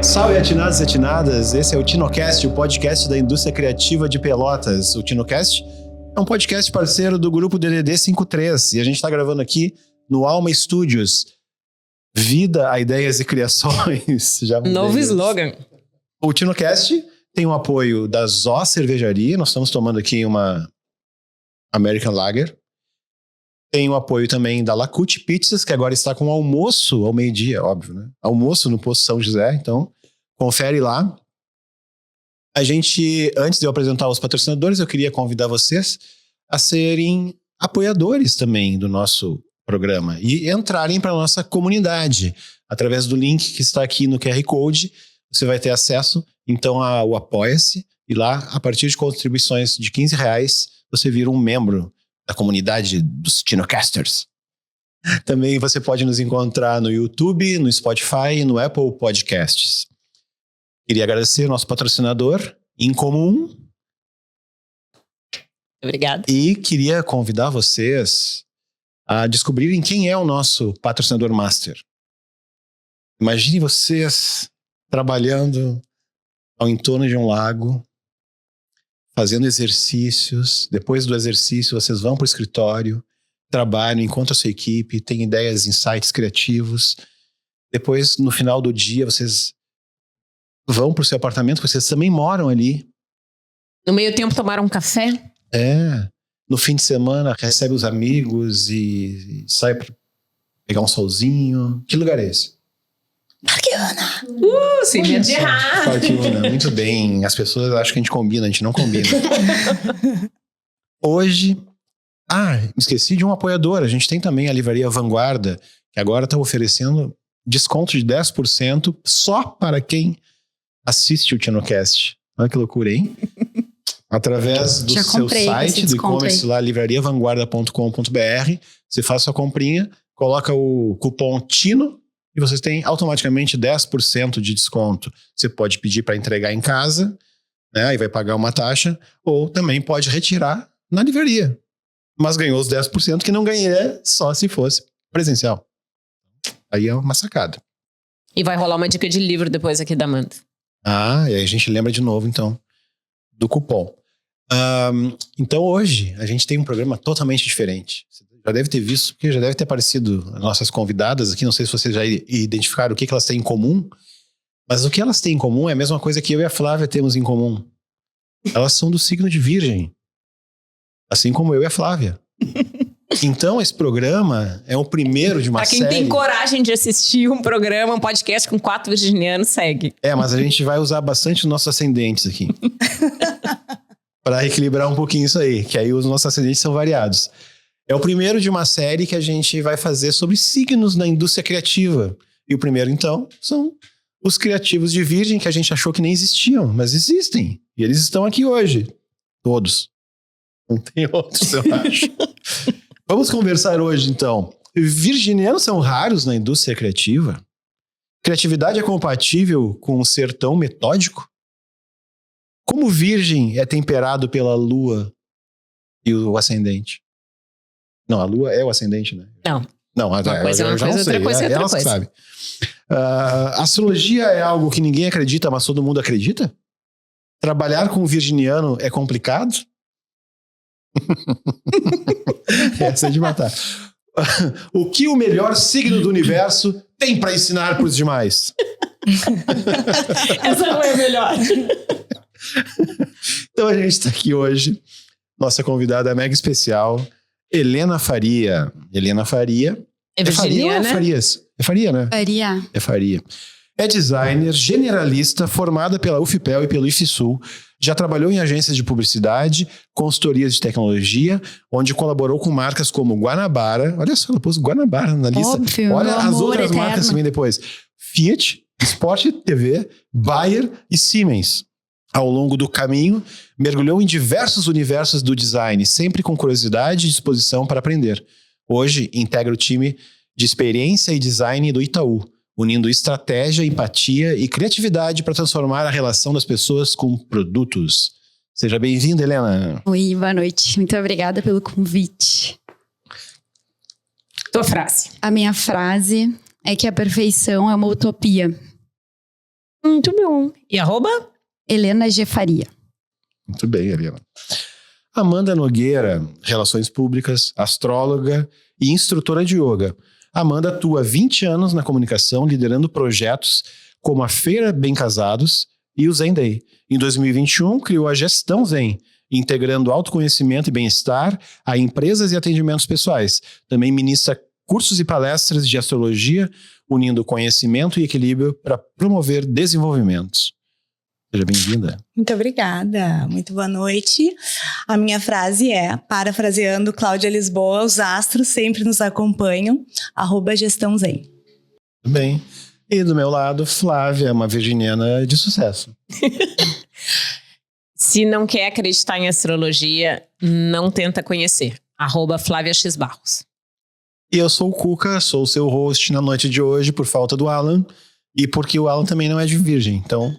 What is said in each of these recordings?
Salve atinados e atinadas, esse é o TinoCast, o podcast da indústria criativa de Pelotas. O TinoCast é um podcast parceiro do grupo DDD 53 e a gente está gravando aqui no Alma Studios. Vida a ideias e criações. Novo slogan. O TinoCast tem o apoio da Zó Cervejaria, nós estamos tomando aqui uma American Lager. Tem o apoio também da Lacute Pizzas, que agora está com almoço ao meio-dia, óbvio, né? Almoço no Posto São José, então confere lá. A gente, antes de eu apresentar os patrocinadores, eu queria convidar vocês a serem apoiadores também do nosso programa e entrarem para a nossa comunidade. Através do link que está aqui no QR Code, você vai ter acesso, então, ao Apoia-se, e lá, a partir de contribuições de R$15, você vira um membro da comunidade dos TinoCasters. Também você pode nos encontrar no YouTube, no Spotify e no Apple Podcasts. Queria agradecer ao nosso patrocinador, Incomum. Obrigada. E queria convidar vocês a descobrirem quem é o nosso patrocinador master. Imagine vocês trabalhando ao entorno de um lago, fazendo exercícios. Depois do exercício, vocês vão para o escritório, trabalham, encontram a sua equipe, têm ideias, insights criativos. Depois, no final do dia, vocês vão para o seu apartamento, vocês também moram ali. No meio tempo, tomaram um café? No fim de semana, recebe os amigos e sai para pegar um solzinho. Que lugar é esse? Parque Una. Sem medo de errar. Parque Una, muito bem. As pessoas acham que a gente combina, a gente não combina. Hoje... me esqueci de um apoiador. A gente tem também a Livraria Vanguarda, que agora está oferecendo desconto de 10% só para quem assiste o TinoCast. Olha que loucura, hein? Através do seu site, do e-commerce lá, livrariavanguarda.com.br, você faz sua comprinha, coloca o cupom TINO e vocês têm automaticamente 10% de desconto. Você pode pedir para entregar em casa, né? Aí vai pagar uma taxa, ou também pode retirar na livraria. Mas ganhou os 10% que não ganhei só se fosse presencial. Aí é uma sacada. E vai rolar uma dica de livro depois aqui da Amanda. E aí a gente lembra de novo, então, do cupom. Então hoje a gente tem um programa totalmente diferente. Você já deve ter visto, porque já deve ter aparecido as nossas convidadas aqui. Não sei se vocês já identificaram o que elas têm em comum. Mas o que elas têm em comum é a mesma coisa que eu e a Flávia temos em comum. Elas são do signo de Virgem. Assim como eu e a Flávia. Então, esse programa é o primeiro de uma série... Pra quem tem coragem de assistir um programa, um podcast com 4 virginianos, segue. Mas a gente vai usar bastante os nossos ascendentes aqui. Para equilibrar um pouquinho isso aí, que aí os nossos ascendentes são variados. É o primeiro de uma série que a gente vai fazer sobre signos na indústria criativa. E o primeiro, então, são os criativos de Virgem, que a gente achou que nem existiam, mas existem. E eles estão aqui hoje. Todos. Não tem outros, eu acho. Vamos conversar hoje, então. Virginianos são raros na indústria criativa? Criatividade é compatível com um ser tão metódico? Como Virgem é temperado pela Lua e o ascendente? Não, a Lua é o ascendente, né? Não, uma coisa é uma coisa, outra coisa é outra coisa. Sabe. Astrologia é algo que ninguém acredita, mas todo mundo acredita? Trabalhar com um virginiano é complicado? Essa é de matar. O que o melhor signo do universo tem para ensinar para os demais? Essa não é a melhor. Então a gente está aqui hoje. Nossa convidada mega especial, Helena Faria. Helena Faria. É virginiana? É Farias? É Faria, né? Faria. É Faria. É designer, generalista, formada pela UFPEL e pelo IFSUL. Já trabalhou em agências de publicidade, consultorias de tecnologia, onde colaborou com marcas como Guanabara. Olha só, ela pôs Guanabara na lista. Óbvio, olha as outras eterno. marcas que vêm depois. Fiat, Sport TV, Bayer e Siemens. Ao longo do caminho, mergulhou em diversos universos do design, sempre com curiosidade e disposição para aprender. Hoje, integra o time de experiência e design do Itaú, unindo estratégia, empatia e criatividade para transformar a relação das pessoas com produtos. Seja bem-vinda, Helena. Oi, boa noite. Muito obrigada pelo convite. Tua frase. A minha frase é que a perfeição é uma utopia. Muito bom. E @ Helena G. Faria. Muito bem, Helena. Amanda Nogueira, Relações Públicas, astróloga e instrutora de yoga. Amanda atua há 20 anos na comunicação, liderando projetos como a Feira Bem Casados e o Zen Day. Em 2021, criou a Gestão Zen, integrando autoconhecimento e bem-estar a empresas e atendimentos pessoais. Também ministra cursos e palestras de astrologia, unindo conhecimento e equilíbrio para promover desenvolvimentos. Seja bem-vinda. Muito obrigada. Muito boa noite. A minha frase é, parafraseando Cláudia Lisboa, os astros sempre nos acompanham, @Gestão Zen. Tudo bem. E do meu lado, Flávia, uma virginiana de sucesso. Se não quer acreditar em astrologia, não tenta conhecer. @Flávia X Barros. E eu sou o Cuca, sou o seu host na noite de hoje por falta do Alan e porque o Alan também não é de virgem, então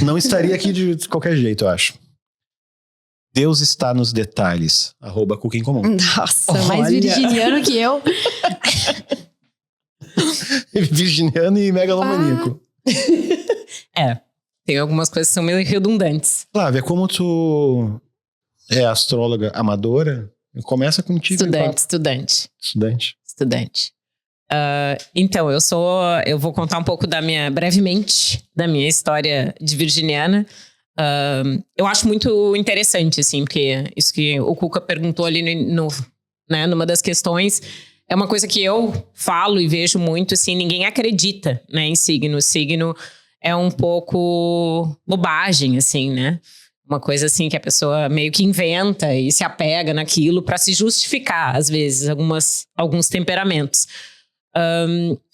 não estaria aqui de qualquer jeito, eu acho. Deus está nos detalhes. @Cuca em Comum. Nossa, mais virginiano que eu. Virginiano e megalomaníaco. Tem algumas coisas que são meio redundantes. Flávia, como tu é astróloga amadora, começa contigo. Estudante. Então, eu vou contar um pouco brevemente, da minha história de virginiana. Eu acho muito interessante, assim, porque isso que o Cuca perguntou ali né, numa das questões, é uma coisa que eu falo e vejo muito, assim, ninguém acredita, né, em signo. Signo é um pouco bobagem, assim, né? Uma coisa assim que a pessoa meio que inventa e se apega naquilo para se justificar, às vezes, alguns temperamentos.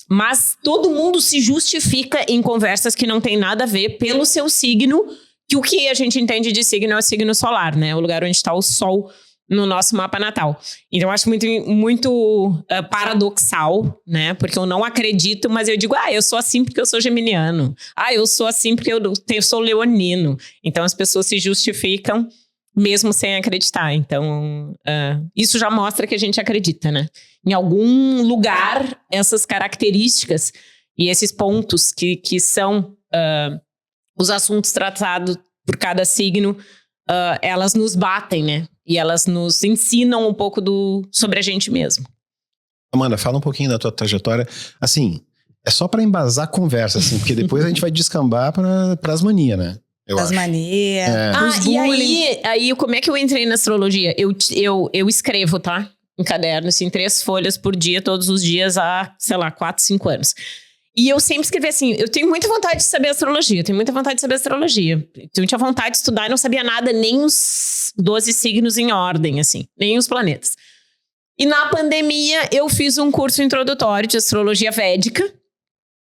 Mas todo mundo se justifica em conversas que não tem nada a ver pelo seu signo, que o que a gente entende de signo é o signo solar, né? O lugar onde está o Sol no nosso mapa natal. Então, eu acho muito paradoxal, né? Porque eu não acredito, mas eu digo, eu sou assim porque eu sou geminiano. Eu sou assim porque eu sou leonino. Então, as pessoas se justificam mesmo sem acreditar. Então, isso já mostra que a gente acredita, né? Em algum lugar, essas características e esses pontos que são os assuntos tratados por cada signo, elas nos batem, né? E elas nos ensinam um pouco sobre a gente mesmo. Amanda, fala um pouquinho da tua trajetória. Assim, é só para embasar a conversa, assim, porque depois a gente vai descambar para as manias, né? As manias. E aí, como é que eu entrei na astrologia? Eu escrevo, tá? Em caderno, assim, 3 folhas por dia, todos os dias, há, 4, 5 anos. E eu sempre escrevi assim, eu tenho muita vontade de saber astrologia, tenho muita muita vontade de estudar e não sabia nada, nem os 12 signos em ordem, assim, nem os planetas. E na pandemia, eu fiz um curso introdutório de astrologia védica,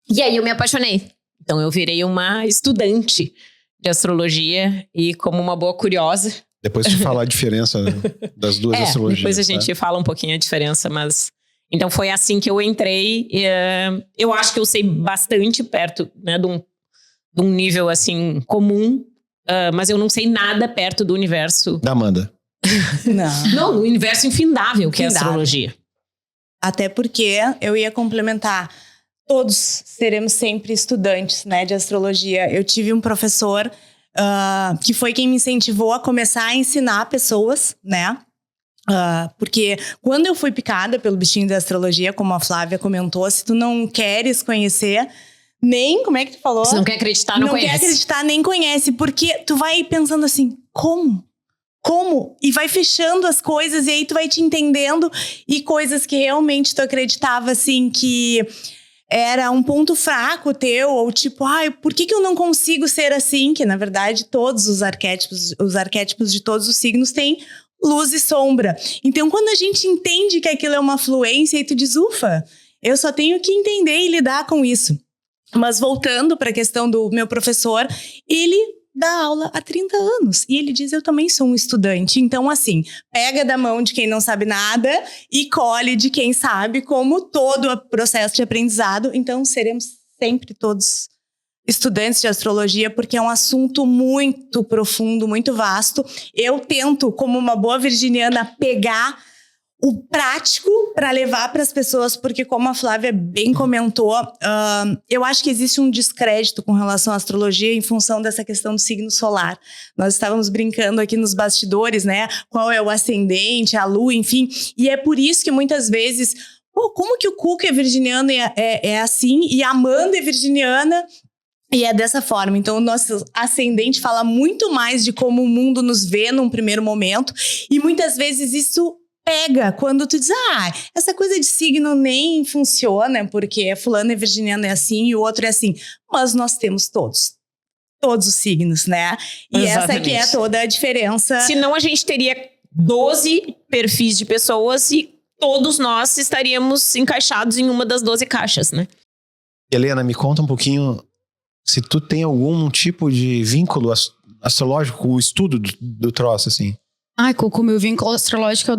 e aí eu me apaixonei. Então, eu virei uma estudante de astrologia e como uma boa curiosa. Depois te falar a diferença das duas astrologias. Depois a gente fala um pouquinho a diferença, mas... Então, foi assim que eu entrei. Eu acho que eu sei bastante perto, né, de um nível, assim, comum. Mas eu não sei nada perto do universo... Da Amanda. Não, do universo infindável, que é a astrologia. Até porque eu ia complementar. Todos seremos sempre estudantes, né, de astrologia. Eu tive um professor que foi quem me incentivou a começar a ensinar pessoas, né? Porque quando eu fui picada pelo bichinho da astrologia, como a Flávia comentou, se tu não queres conhecer, nem, como é que tu falou? Se não quer acreditar, não conhece. Não quer acreditar, nem conhece, porque tu vai pensando assim, como? E vai fechando as coisas e aí tu vai te entendendo e coisas que realmente tu acreditava, assim, que era um ponto fraco teu, ou tipo, por que eu não consigo ser assim? Que, na verdade, todos os arquétipos de todos os signos têm luz e sombra. Então, quando a gente entende que aquilo é uma fluência, e tu diz, ufa, eu só tenho que entender e lidar com isso. Mas voltando para a questão do meu professor, ele dá aula há 30 anos. E ele diz, eu também sou um estudante. Então, assim, pega da mão de quem não sabe nada e colhe de quem sabe, como todo o processo de aprendizado. Então, seremos sempre todos estudantes de astrologia, porque é um assunto muito profundo, muito vasto. Eu tento, como uma boa virginiana, pegar o prático para levar para as pessoas, porque como a Flávia bem comentou, eu acho que existe um descrédito com relação à astrologia em função dessa questão do signo solar. Nós estávamos brincando aqui nos bastidores, né? Qual é o ascendente, a lua, enfim. E é por isso que muitas vezes, como que o Cuca é virginiano é assim e a Amanda é virginiana e é dessa forma? Então o nosso ascendente fala muito mais de como o mundo nos vê num primeiro momento e muitas vezes isso pega quando tu diz, essa coisa de signo nem funciona, porque fulano é virginiano é assim e o outro é assim. Mas nós temos todos os signos, né? E essa aqui é toda a diferença. Senão a gente teria 12 perfis de pessoas e todos nós estaríamos encaixados em uma das 12 caixas, né? Helena, me conta um pouquinho se tu tem algum tipo de vínculo astrológico com o estudo do troço, assim. Com o meu vínculo astrológico é o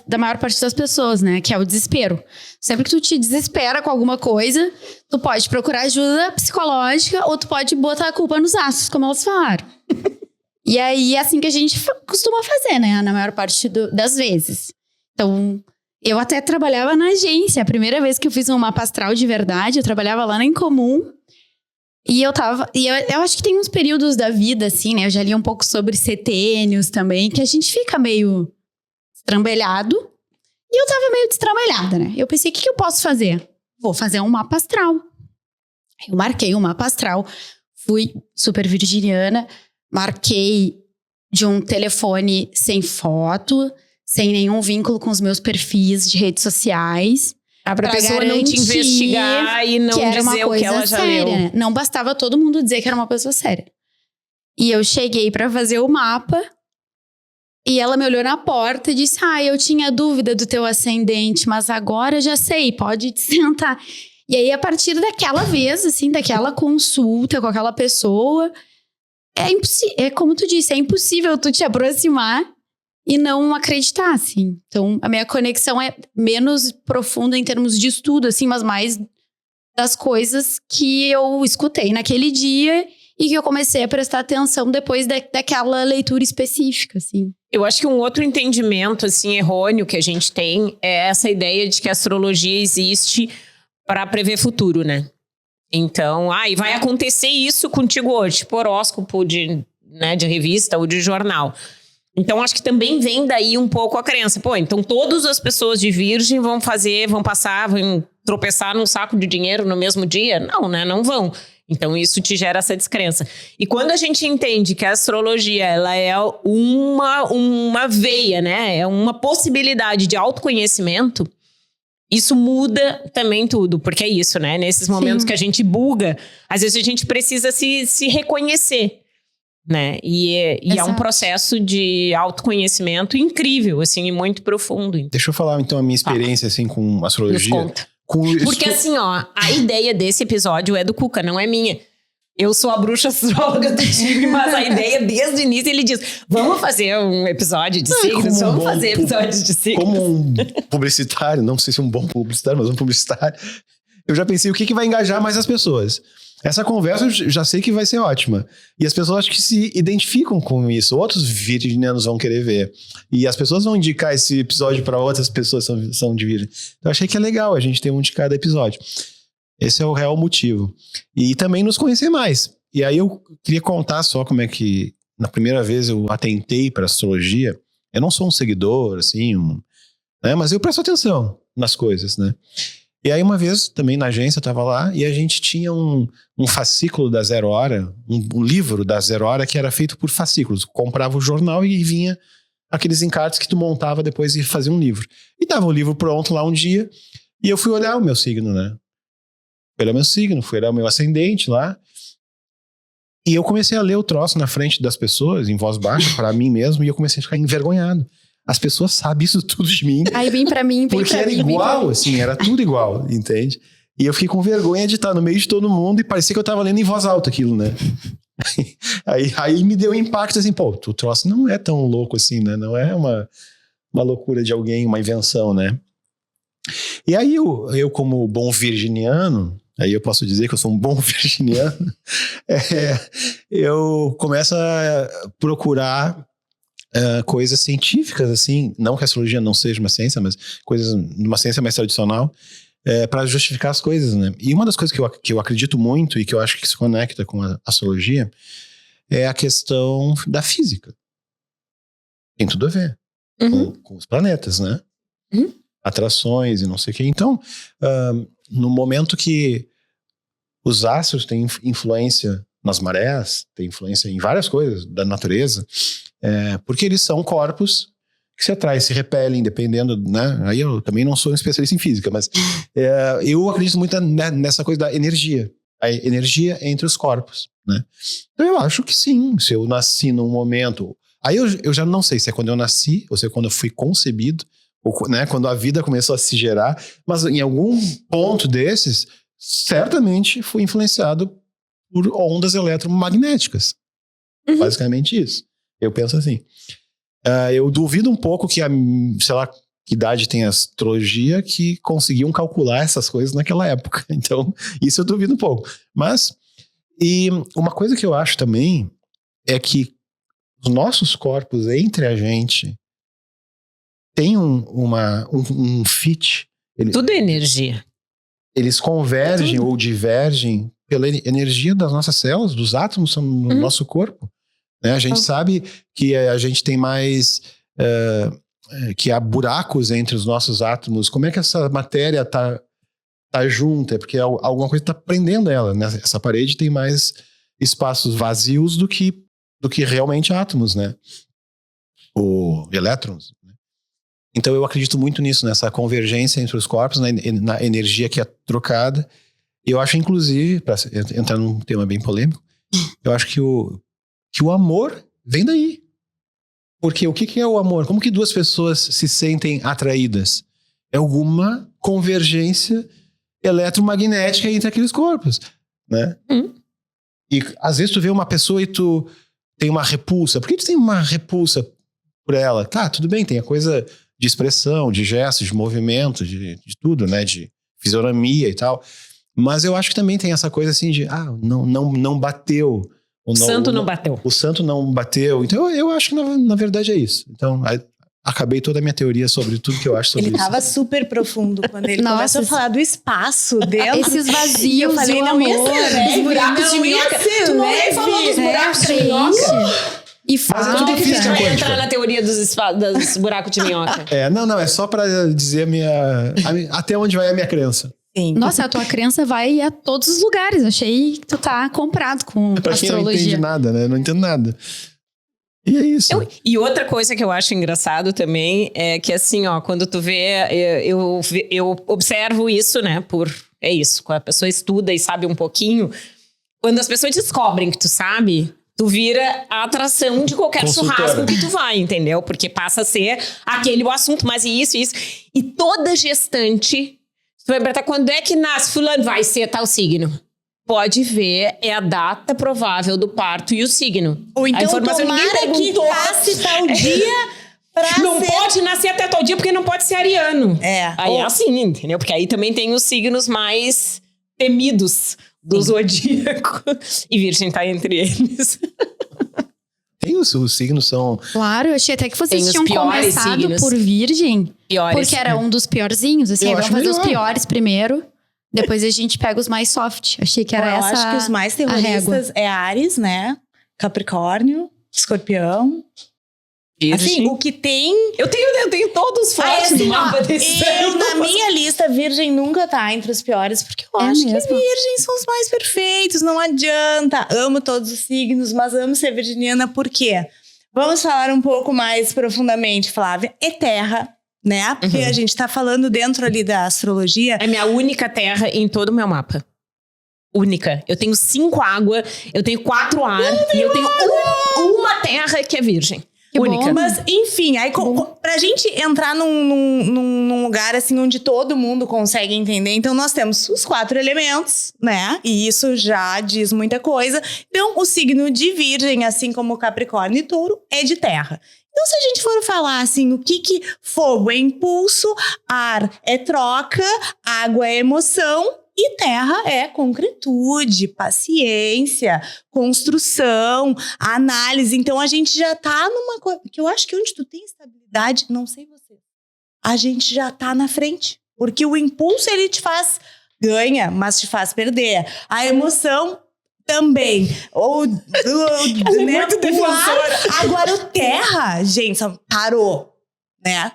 da maior parte das pessoas, né? Que é o desespero. Sempre que tu te desespera com alguma coisa, tu pode procurar ajuda psicológica ou tu pode botar a culpa nos astros, como elas falaram. E aí é assim que a gente costuma fazer, né? Na maior parte das vezes. Então, eu até trabalhava na agência. A primeira vez que eu fiz um mapa astral de verdade, eu trabalhava lá na Incomum. E eu acho que tem uns períodos da vida, assim, né? Eu já li um pouco sobre setênios também, que a gente fica meio estrambelhado. E eu tava meio destrambelhada, né? Eu pensei, o que eu posso fazer? Vou fazer um mapa astral. Eu marquei um mapa astral, fui super virginiana, marquei de um telefone sem foto, sem nenhum vínculo com os meus perfis de redes sociais. Pra pessoa não te investigar e não dizer o que ela já leu. Né? Não bastava todo mundo dizer que era uma pessoa séria. E eu cheguei pra fazer o mapa e ela me olhou na porta e disse, eu tinha dúvida do teu ascendente, mas agora já sei, pode te sentar. E aí, a partir daquela vez, assim, daquela consulta com aquela pessoa, é como tu disse, é impossível tu te aproximar e não acreditar, assim. Então, a minha conexão é menos profunda em termos de estudo, assim, mas mais das coisas que eu escutei naquele dia e que eu comecei a prestar atenção depois daquela leitura específica, assim. Eu acho que um outro entendimento, assim, errôneo que a gente tem é essa ideia de que a astrologia existe para prever futuro, né? Então, e vai acontecer isso contigo hoje, tipo horóscopo de revista ou de jornal. Então, acho que também vem daí um pouco a crença. Então todas as pessoas de virgem vão tropeçar num saco de dinheiro no mesmo dia? Não, né? Não vão. Então, isso te gera essa descrença. E quando a gente entende que a astrologia, ela é uma veia, né? É uma possibilidade de autoconhecimento, isso muda também tudo. Porque é isso, né? Nesses momentos que a gente buga, às vezes a gente precisa se reconhecer. Né? E é um processo de autoconhecimento incrível, assim, e muito profundo. Deixa eu falar, então, a minha experiência, assim, com astrologia. Nos conta. Porque, assim, a ideia desse episódio é do Cuca, não é minha. Eu sou a bruxa astróloga do time, mas a ideia, desde o início, ele diz, vamos fazer um episódio de signos, vamos fazer episódios de signos. Como um publicitário, não sei se um bom publicitário, mas um publicitário, eu já pensei o que vai engajar mais as pessoas. Essa conversa eu já sei que vai ser ótima. E as pessoas acho que se identificam com isso. Outros virginianos vão querer ver. E as pessoas vão indicar esse episódio para outras pessoas que são de virgem. Então eu achei que é legal a gente ter um de cada episódio. Esse é o real motivo. E também nos conhecer mais. E aí eu queria contar só como é que na primeira vez eu atentei para astrologia. Eu não sou um seguidor, assim, né? Mas eu presto atenção nas coisas, né? E aí uma vez, também na agência, eu tava lá e a gente tinha um fascículo da Zero Hora, um livro da Zero Hora que era feito por fascículos. Comprava o jornal e vinha aqueles encartes que tu montava depois e fazia um livro. E tava o livro pronto lá um dia e eu fui olhar o meu signo, né? Fui olhar o meu signo, fui olhar o meu ascendente lá. E eu comecei a ler o troço na frente das pessoas, em voz baixa, para mim mesmo, e eu comecei a ficar envergonhado. As pessoas sabem isso tudo de mim. Aí vem pra mim, porque era igual, assim, era tudo igual, entende? E eu fiquei com vergonha de estar no meio de todo mundo e parecia que eu tava lendo em voz alta aquilo, né? Aí me deu um impacto assim, o troço não é tão louco assim, né? Não é uma loucura de alguém, uma invenção, né? E aí eu como bom virginiano, aí eu posso dizer que eu sou um bom virginiano, eu começo a procurar coisas científicas, assim, não que a astrologia não seja uma ciência, mas coisas, uma ciência mais tradicional, para justificar as coisas, né? E uma das coisas que eu acredito muito e que eu acho que se conecta com a astrologia é a questão da física. Tem tudo a ver com os planetas, né? Atrações e não sei o quê. Então, no momento que os astros têm influência nas marés, têm influência em várias coisas da natureza, porque eles são corpos que se atraem, se repelem, dependendo, né? Aí eu também não sou um especialista em física, mas eu acredito muito nessa coisa da energia. A energia entre os corpos, né? Então eu acho que sim, se eu nasci num momento... Aí eu já não sei se é quando eu nasci, ou se é quando eu fui concebido, ou, né, quando a vida começou a se gerar, mas em algum ponto desses, certamente fui influenciado por ondas eletromagnéticas. Basicamente isso. Eu penso assim. Eu duvido um pouco que sei lá, que idade tem a astrologia que conseguiam calcular essas coisas naquela época. Então, isso eu duvido um pouco. Mas, e uma coisa que eu acho também é que os nossos corpos entre a gente tem um fit. Tudo é energia. Eles convergem ou divergem pela energia das nossas células, dos átomos no nosso corpo. Né? A gente sabe que a gente tem mais... que há buracos entre os nossos átomos. Como é que essa matéria tá junta? É porque alguma coisa está prendendo ela. Né? Essa parede tem mais espaços vazios do que realmente átomos, né? Ou elétrons. Né? Então eu acredito muito nisso, nessa convergência entre os corpos, na energia que é trocada. E eu acho, inclusive, para entrar num tema bem polêmico, eu acho que o amor vem daí. Porque o que é o amor? Como que duas pessoas se sentem atraídas? É alguma convergência eletromagnética entre aqueles corpos, né? E às vezes tu vê uma pessoa e tu tem uma repulsa. Por que tu tem uma repulsa por ela? Tá, tudo bem, tem a coisa de expressão, de gestos, de movimento, de tudo, né? De fisionomia e tal. Mas eu acho que também tem essa coisa assim de, não bateu. O santo não bateu. O santo não bateu. Então eu acho que na verdade é isso. Então acabei toda a minha teoria sobre tudo que eu acho sobre ele isso. Ele tava super profundo quando ele começou a falar do espaço dentro. Esses vazios, eu falei, o amor. Os buracos de minhoca. Tu não nem falou dos buracos de minhoca. E fala. Mas é tudo física vai quântica. entrar na teoria dos buracos de minhoca. Não, é só pra dizer até onde vai a minha crença. Sim. Nossa, a tua crença vai a todos os lugares. Achei que tu tá comprado com Pra quem não entende astrologia. nada, né? Não entendo nada. E é isso. E outra coisa que eu acho engraçado também é que assim, ó, quando tu vê, eu observo isso, né, é isso, quando a pessoa estuda e sabe um pouquinho, quando as pessoas descobrem que tu sabe, tu vira a atração de qualquer churrasco que tu vai, entendeu? Porque passa a ser aquele o assunto, mas isso. E toda gestante, tu vai perguntar quando é que nasce fulano, vai ser tal signo. Pode ver, é a data provável do parto e o signo. Ou então a informação ninguém perguntou. Que passe tal dia pra não pode nascer até tal dia porque não pode ser ariano. Aí é assim, entendeu? Porque aí também tem os signos mais temidos do zodíaco. E Virgem tá entre eles. Tem os signos são... Claro, eu achei até que vocês Tem os tinham piores começado signos. por Virgem. Piores. Porque era um dos piorzinhos, assim. Eu Vamos acho fazer os melhor. piores primeiro. Depois a gente pega os mais soft. Achei que era eu essa acho que os mais a régua. terroristas é Áries, né? Capricórnio, Escorpião. Assim, o que tem... Eu tenho todos fortes assim, do mapa desse ano. Na minha lista, Virgem nunca tá entre os piores, porque eu acho que Virgem são os mais perfeitos, não adianta. Amo todos os signos, mas amo ser virginiana, por quê? Vamos falar um pouco mais profundamente, Flávia. É terra, né? Porque a gente tá falando dentro ali da astrologia. É minha única terra em todo o meu mapa. Única. Eu tenho 5 água, eu tenho 4 ar e eu tenho uma terra que é virgem. Que única. bom. Mas, enfim, aí pra gente entrar num lugar assim onde todo mundo consegue entender, então nós temos os 4 elementos, né? E isso já diz muita coisa. Então, o signo de Virgem, assim como Capricórnio e Touro, é de terra. Então, se a gente for falar assim, o que fogo é impulso, ar é troca, água é emoção, E terra é concretude, paciência, construção, análise. Então, a gente já tá numa coisa... Que eu acho que onde tu tem estabilidade, não sei você, a gente já tá na frente. Porque o impulso, ele te faz... Ganha, mas te faz perder. A emoção... Também. Ou, né, muito defensora. Agora, o terra, gente, parou, né?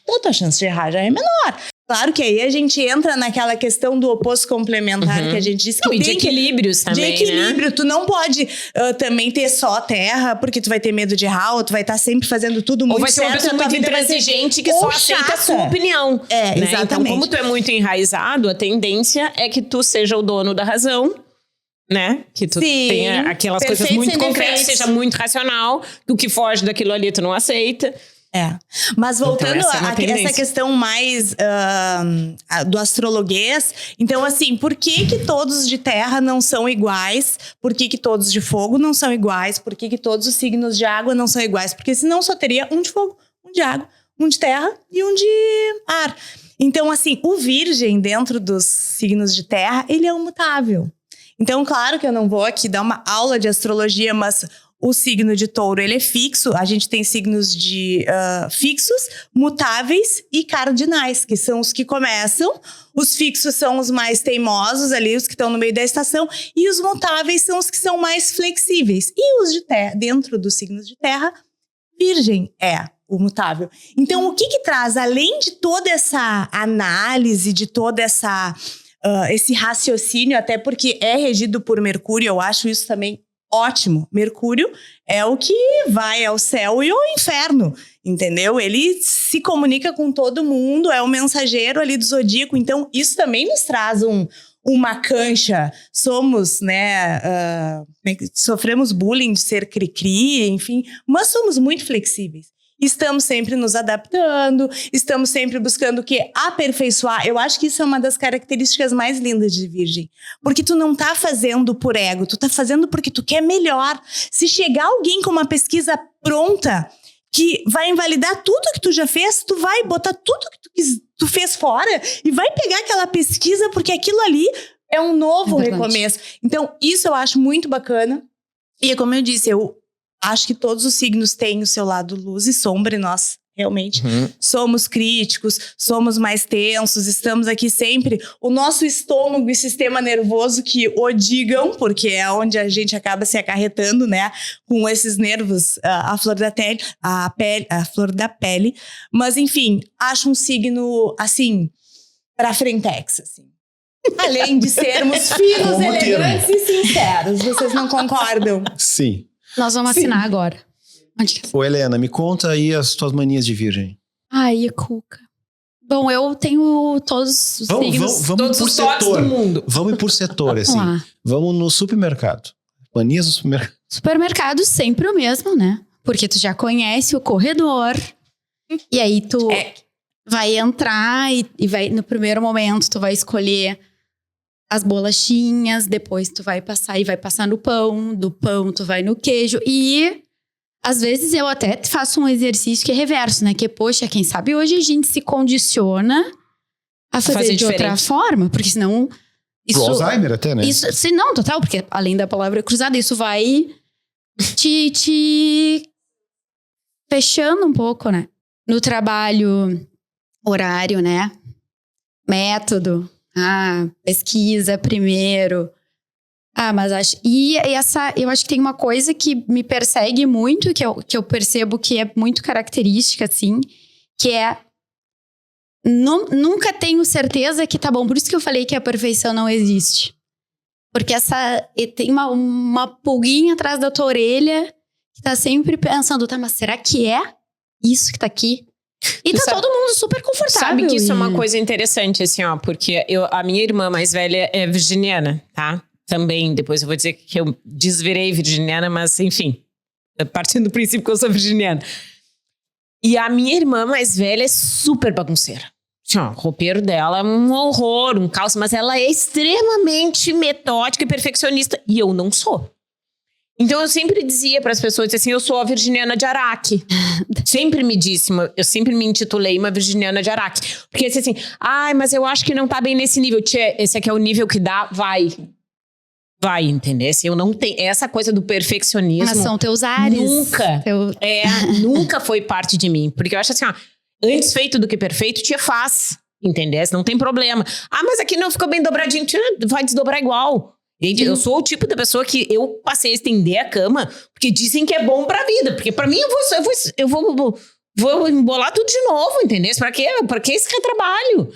Então, a tua chance de errar já é menor. Claro que aí a gente entra naquela questão do oposto complementar que a gente disse que tem de equilíbrios também, de equilíbrio. Né? Tu não pode também ter só terra, porque tu vai ter medo de errar, ou tu vai estar sempre fazendo tudo muito certo. Ou vai ser uma pessoa muito intransigente que só aceita a sua opinião. É, né? exatamente. Então, como tu é muito enraizado, a tendência é que tu seja o dono da razão, né? Que tu tenha aquelas coisas muito concretas, seja muito racional, o que foge daquilo ali tu não aceita. Mas voltando então, a essa questão mais do astrologuês, então assim, por que todos de terra não são iguais? Por que todos de fogo não são iguais? Por que todos os signos de água não são iguais? Porque senão só teria um de fogo, um de água, um de terra e um de ar. Então assim, o virgem dentro dos signos de terra, ele é imutável. Então claro que eu não vou aqui dar uma aula de astrologia, mas... O signo de touro, ele é fixo. A gente tem signos de fixos, mutáveis e cardinais, que são os que começam. Os fixos são os mais teimosos ali, os que estão no meio da estação. E os mutáveis são os que são mais flexíveis. E os de terra, dentro dos signos de terra, virgem é o mutável. Então, o que traz, além de toda essa análise, de toda essa esse raciocínio, até porque é regido por Mercúrio, eu acho isso também ótimo. Mercúrio é o que vai ao céu e ao inferno, entendeu? Ele se comunica com todo mundo, é o mensageiro ali do zodíaco. Então, isso também nos traz uma cancha. Somos, né? Sofremos bullying de ser cri-cri, enfim, mas somos muito flexíveis. Estamos sempre nos adaptando, estamos sempre buscando o quê? Aperfeiçoar. Eu acho que isso é uma das características mais lindas de Virgem. Porque tu não tá fazendo por ego, tu tá fazendo porque tu quer melhor. Se chegar alguém com uma pesquisa pronta, que vai invalidar tudo que tu já fez, tu vai botar tudo que tu fez fora e vai pegar aquela pesquisa porque aquilo ali é um novo recomeço. Então, isso eu acho muito bacana. E como eu disse, eu acho que todos os signos têm o seu lado luz e sombra, e nós realmente somos críticos, somos mais tensos, estamos aqui sempre. O nosso estômago e sistema nervoso que o digam, porque é onde a gente acaba se acarretando, né? Com esses nervos, a flor da pele, a flor da pele. Mas, enfim, acho um signo, assim, pra frentex, assim. Além de sermos finos, elegantes e sinceros. Vocês não concordam? Sim. Nós vamos assinar agora. Ô, Helena, me conta aí as tuas manias de virgem. Ai, Cuca. Bom, eu tenho todos os signos. Vamos todos por os toques setor. do mundo. Vamos por setor, assim. Vamos lá. Vamos no supermercado. Manias do supermercado. Supermercado sempre o mesmo, né? Porque tu já conhece o corredor. E aí tu vai entrar e vai, no primeiro momento, tu vai escolher as bolachinhas, depois tu vai passar e vai passar no pão, do pão tu vai no queijo. E às vezes eu até faço um exercício que é reverso, né? Que, poxa, quem sabe hoje a gente se condiciona a fazer de outra forma, porque senão... Pro Alzheimer até, né? Isso, se não, total, porque além da palavra cruzada, isso vai te fechando um pouco, né? No trabalho, horário, né? Método. Pesquisa primeiro. Mas acho... E eu acho que tem uma coisa que me persegue muito, que eu percebo que é muito característica, assim, que é... Nunca tenho certeza que tá bom. Por isso que eu falei que a perfeição não existe. Porque tem uma pulguinha atrás da tua orelha que tá sempre pensando, mas será que é isso que tá aqui? E tá todo mundo super confortável. Sabe que isso é uma coisa interessante, assim, ó. Porque a minha irmã mais velha é virginiana, tá? Também, depois eu vou dizer que eu desvirei virginiana, mas enfim. Partindo do princípio que eu sou virginiana. E a minha irmã mais velha é super bagunceira. Assim, ó, o roupeiro dela é um horror, um caos. Mas ela é extremamente metódica e perfeccionista. E eu não sou. Então eu sempre dizia para as pessoas assim, eu sou a virginiana de Araque. Sempre me disse, eu sempre me intitulei uma virginiana de Araque. Porque assim, mas eu acho que não tá bem nesse nível. Tchê, esse aqui é o nível que dá, vai, entender? Eu não tenho essa coisa do perfeccionismo. Mas são teus ares. Nunca foi parte de mim. Porque eu acho assim, antes feito do que perfeito, te faz, entendeu? Não tem problema. Mas aqui não ficou bem dobradinho, vai desdobrar igual. Eu sou o tipo da pessoa que eu passei a estender a cama porque dizem que é bom pra vida. Porque pra mim eu vou embolar tudo de novo, entendeu? Pra que esse retrabalho?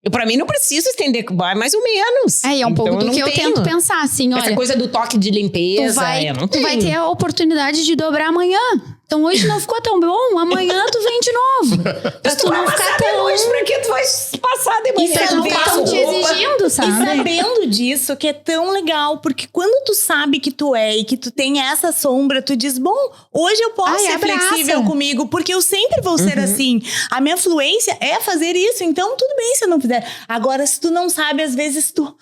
Pra mim não preciso estender, vai mais ou menos. É um pouco do que eu tento pensar, assim, olha... Essa coisa do toque de limpeza, tu vai ter a oportunidade de dobrar amanhã. Então hoje não ficou tão bom, amanhã tu vem de novo. Pra tu não ficar tão... hoje, pra que tu vai passar de manhã? Isso não tá te exigindo, sabe? E sabendo disso, que é tão legal, porque quando tu sabe que tu é e que tu tem essa sombra, tu diz, bom, hoje eu posso ser flexível comigo, porque eu sempre vou ser assim. A minha fluência é fazer isso, então tudo bem se eu não fizer. Agora, se tu não sabe, às vezes tu...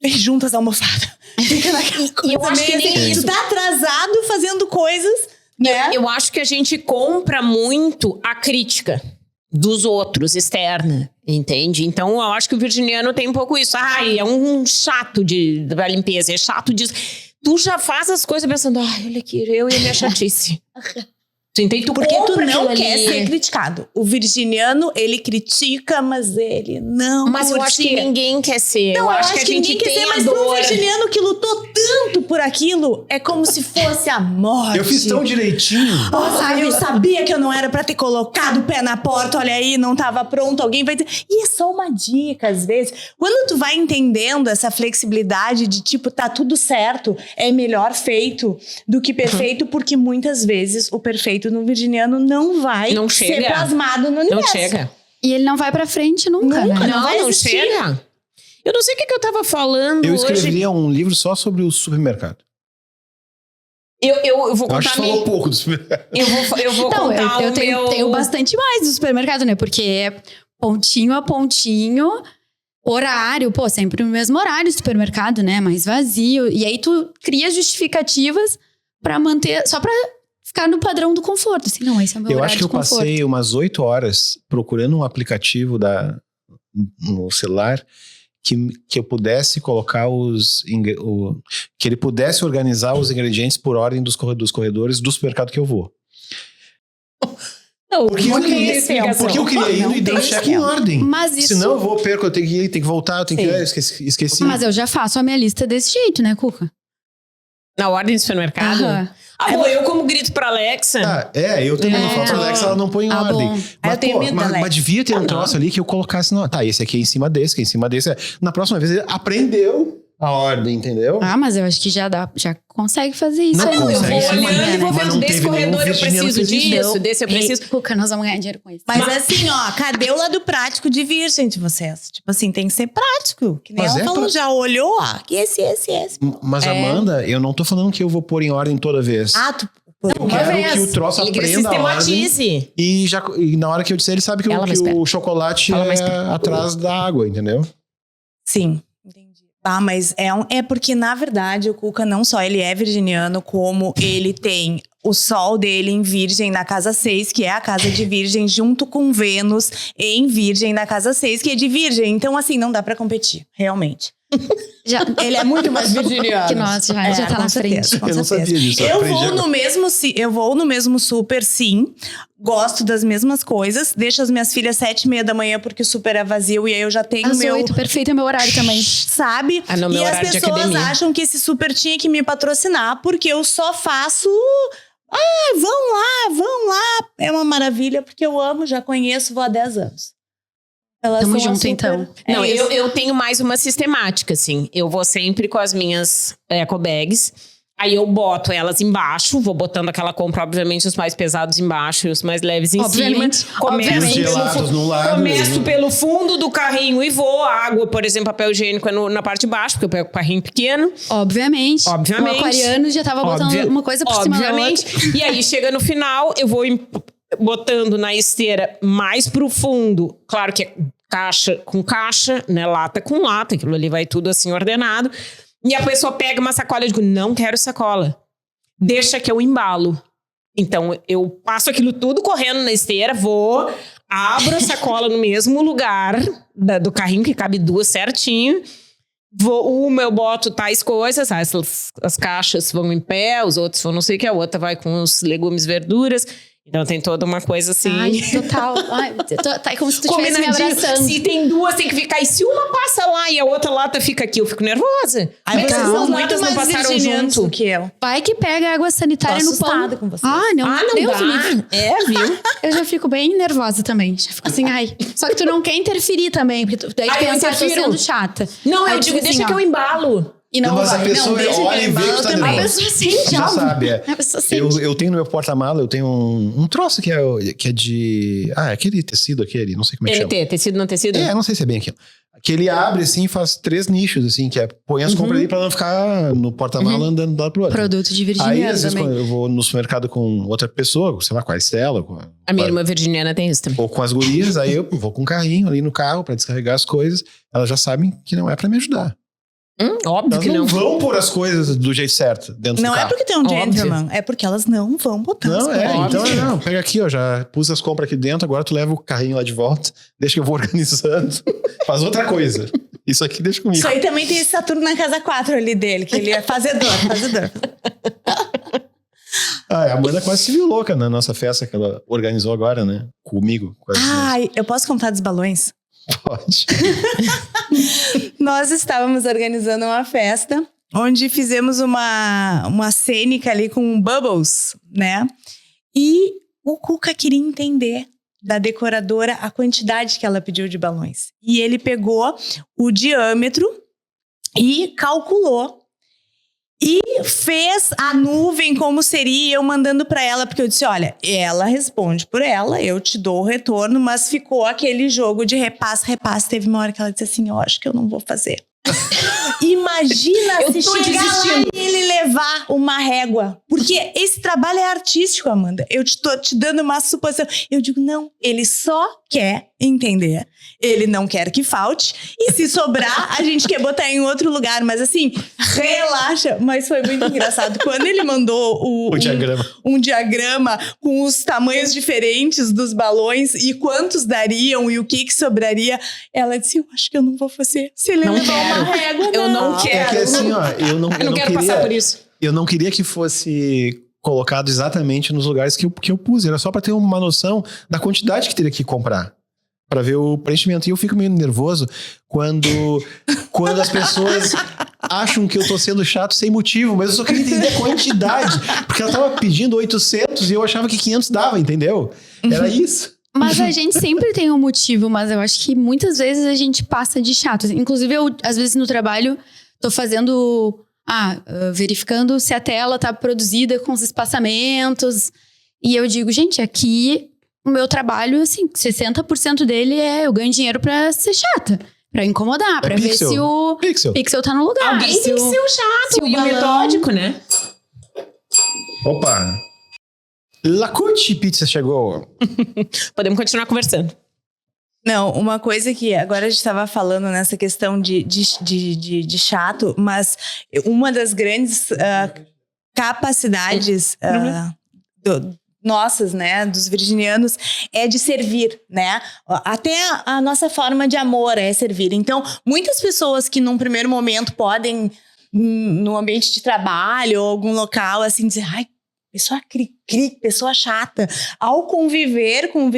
juntas a almofada. Fica naquela coisa. Eu acho que nem isso. Tu tá atrasado fazendo coisas... Né? Eu acho que a gente compra muito a crítica dos outros, externa, entende? Então, eu acho que o virginiano tem um pouco isso. É um chato da limpeza, é chato disso. Tu já faz as coisas pensando, olha aqui, eu e a minha chatice. Tu entende? Porque tu não quer ser criticado. O virginiano, ele critica, mas ele não Mas eu acho que ninguém quer ser. Não, eu acho que a gente ninguém quer ser, mas pro virginiano que lutou tanto por aquilo, é como se fosse a morte. Eu fiz tão direitinho. Eu sabia que eu não era pra ter colocado o pé na porta, olha aí, não tava pronto, alguém vai ter... E é só uma dica, às vezes. Quando tu vai entendendo essa flexibilidade de tipo, tá tudo certo, é melhor feito do que perfeito, porque muitas vezes o perfeito no virginiano não vai ser plasmado no universo. Não chega. E ele não vai pra frente nunca, né? Não chega. Eu não sei o que eu tava falando hoje. Eu escreveria um livro só sobre o supermercado. Eu vou contar... Eu acho que falou pouco do supermercado. Eu vou contar eu tenho bastante mais do supermercado, né? Porque é pontinho a pontinho, horário, sempre no mesmo horário do supermercado, né? Mais vazio. E aí tu cria justificativas pra manter... Só pra ficar no padrão do conforto. Assim, não, esse é o meu horário de conforto. Eu acho que eu passei umas 8 horas procurando um aplicativo no celular que eu pudesse colocar que ele pudesse organizar os ingredientes por ordem dos corredores do supermercado que eu vou. Porque eu queria ir e dando check em ordem. Mas isso... Senão eu vou perco, eu tenho que ir, tenho que voltar, eu tenho que ir, esqueci. Mas eu já faço a minha lista desse jeito, né, Cuca? Na ordem do supermercado? Eu como grito pra Alexa. Eu também não faço. A Alexa, ela não põe em ordem. Mas, eu tenho medo da Alexa. Mas devia ter um troço ali que eu colocasse. Esse aqui é em cima desse, que é em cima desse. Na próxima vez ele aprendeu a ordem, entendeu? Mas eu acho que já consegue fazer isso. Não consegue. Eu vou olhando e vou vendo desse corredor eu preciso disso, desse eu preciso... Cuca, nós vamos ganhar dinheiro com isso. Mas assim, cadê o lado prático de virgem de vocês? Tipo assim, tem que ser prático. Que nem ela falou, já olhou, esse. Mas Amanda, eu não tô falando que eu vou pôr em ordem toda vez. Eu quero que o troço aprenda a ordem. E na hora que eu disser, ele sabe que o chocolate é atrás da água, entendeu? Sim. Mas é porque, na verdade, o Cuca não só ele é virginiano, como ele tem o sol dele em Virgem na casa 6, que é a casa de Virgem, junto com Vênus em Virgem na casa 6, que é de Virgem. Então, assim, não dá pra competir, realmente. Ele é muito mais virginiano. Que nós, já tá na frente. Eu não sabia disso. Eu vou no mesmo super, sim. Gosto das mesmas coisas. Deixo as minhas filhas 7:30 da manhã porque o super é vazio. E aí eu já tenho às 8, perfeito, é meu horário também. Sabe? No meu e horário as pessoas acham que esse super tinha que me patrocinar porque eu só faço... vão lá. É uma maravilha porque eu amo, já conheço, vou há 10 anos. Tamo junto, então. Não, eu tenho mais uma sistemática, assim. Eu vou sempre com as minhas eco bags. Aí eu boto elas embaixo. Vou botando aquela compra, obviamente, os mais pesados embaixo e os mais leves em cima. Começo pelo fundo do carrinho e vou. A água, por exemplo, papel higiênico é na parte de baixo, porque eu pego o carrinho pequeno. Obviamente. O aquariano já tava botando uma coisa por cima da outra. E aí, chega no final, eu vou botando na esteira mais pro fundo. Claro que é caixa com caixa, né? Lata com lata. Aquilo ali vai tudo assim ordenado. E a pessoa pega uma sacola e eu digo, não quero sacola. deixa que eu embalo. Então, eu passo aquilo tudo correndo na esteira, abro a sacola no mesmo lugar do carrinho, que cabe 2 certinho. Eu boto tais coisas, as caixas vão em pé, os outros vão não sei o que, a outra vai com os legumes, verduras. Então tem toda uma coisa assim. Ai, total. Ai, tá como se tu estivesse me abraçando. Se tem 2, tem que ficar. E se uma passa lá e a outra lata fica aqui, eu fico nervosa. Aí vocês são muito mais passaram virginianos junto do que eu. Vai que pega água sanitária Tô no pão. assustada com vocês. não Deus dá. me livre. Viu? Eu já fico bem nervosa também. Já fico assim, ai. Só que tu não quer interferir também, porque daí tu Eu pensa, tô interfiro. sendo chata. Não, Aí eu tu digo, fica deixa assim, que ó. eu embalo. E não Mas a vai. pessoa deixa olha que e vê que tu tá A nervoso. pessoa sente Já algo. sabe, A pessoa sente. Eu tenho no meu porta-mala, eu tenho um troço que é de... aquele tecido aquele, não sei como é que chama. TNT, tecido não tecido? Não sei se é bem aquilo. Que ele abre assim e faz 3 nichos, assim, que é põe as compras ali pra não ficar no porta-mala andando de lado pro outro. Produto de Aí, virginiano às vezes, também. quando eu vou no supermercado com outra pessoa, sei lá, com a Estela, A minha irmã virginiana tem isso também. ou com as gurias, aí eu vou com um carrinho ali no carro pra descarregar as coisas. Elas já sabem que não é pra me ajudar. Óbvio Elas que não não. vão pôr as coisas do jeito certo dentro Não do é carro. porque tem um Óbvio. gentleman, é porque elas não vão botar as Não, coisas. então pega aqui, ó, já pus as compras aqui dentro, agora tu leva o carrinho lá de volta, deixa que eu vou organizando, faz outra coisa. Isso aqui deixa comigo. Isso aí também tem esse Saturno na casa 4 ali dele, que ele é fazedor. A Amanda quase se viu louca na nossa festa que ela organizou agora, né? Comigo. Com as meninas. Ai, eu posso contar dos balões? Pode. Nós estávamos organizando uma festa onde fizemos uma cênica ali com bubbles, né? E o Cuca queria entender da decoradora a quantidade que ela pediu de balões. E ele pegou o diâmetro e calculou. E fez a nuvem como seria, eu mandando pra ela, porque eu disse, olha, ela responde por ela, eu te dou o retorno, mas ficou aquele jogo de repasse. Teve uma hora que ela disse assim, eu acho que eu não vou fazer. Imagina Eu se tô chegar lá desistindo. e ele levar uma régua. Porque esse trabalho é artístico, Amanda. Eu tô te dando uma suposição. Eu digo, não, ele só quer entender. Ele não quer que falte. E se sobrar, a gente quer botar em outro lugar. Mas assim, relaxa. Mas foi muito engraçado. Quando ele mandou O diagrama. um diagrama com os tamanhos diferentes dos balões e quantos dariam e o que sobraria, ela disse, eu acho que eu não vou fazer. Se ele Não levar quero. uma régua, Eu não quero. É que assim, ó, eu não quero queria, passar por isso. Eu não queria que fosse colocado exatamente nos lugares que eu pus. Era só pra ter uma noção da quantidade que teria que comprar. Pra ver o preenchimento. E eu fico meio nervoso quando as pessoas acham que eu tô sendo chato sem motivo, mas eu só queria entender a quantidade. Porque ela tava pedindo 800 e eu achava que 500 dava, entendeu? Era isso. Mas a gente sempre tem um motivo, mas eu acho que muitas vezes a gente passa de chato. Inclusive, eu, às vezes, no trabalho, tô fazendo... verificando se a tela tá produzida com os espaçamentos. E eu digo, gente, aqui o meu trabalho, assim, 60% dele eu ganho dinheiro pra ser chata. Pra incomodar, pra ver pixel. se o pixel tá no lugar. Alguém tem que ser o chato se o e o balão- metódico, né? Opa! Lacute Pizza chegou. Podemos continuar conversando. Não, uma coisa que agora a gente estava falando nessa questão de chato, mas uma das grandes capacidades nossas, né, dos virginianos, é de servir, né? Até a nossa forma de amor é servir. Então, muitas pessoas que num primeiro momento podem, no ambiente de trabalho ou algum local, assim, dizer, ai, pessoa cri-cri, pessoa chata. Ao conviver com o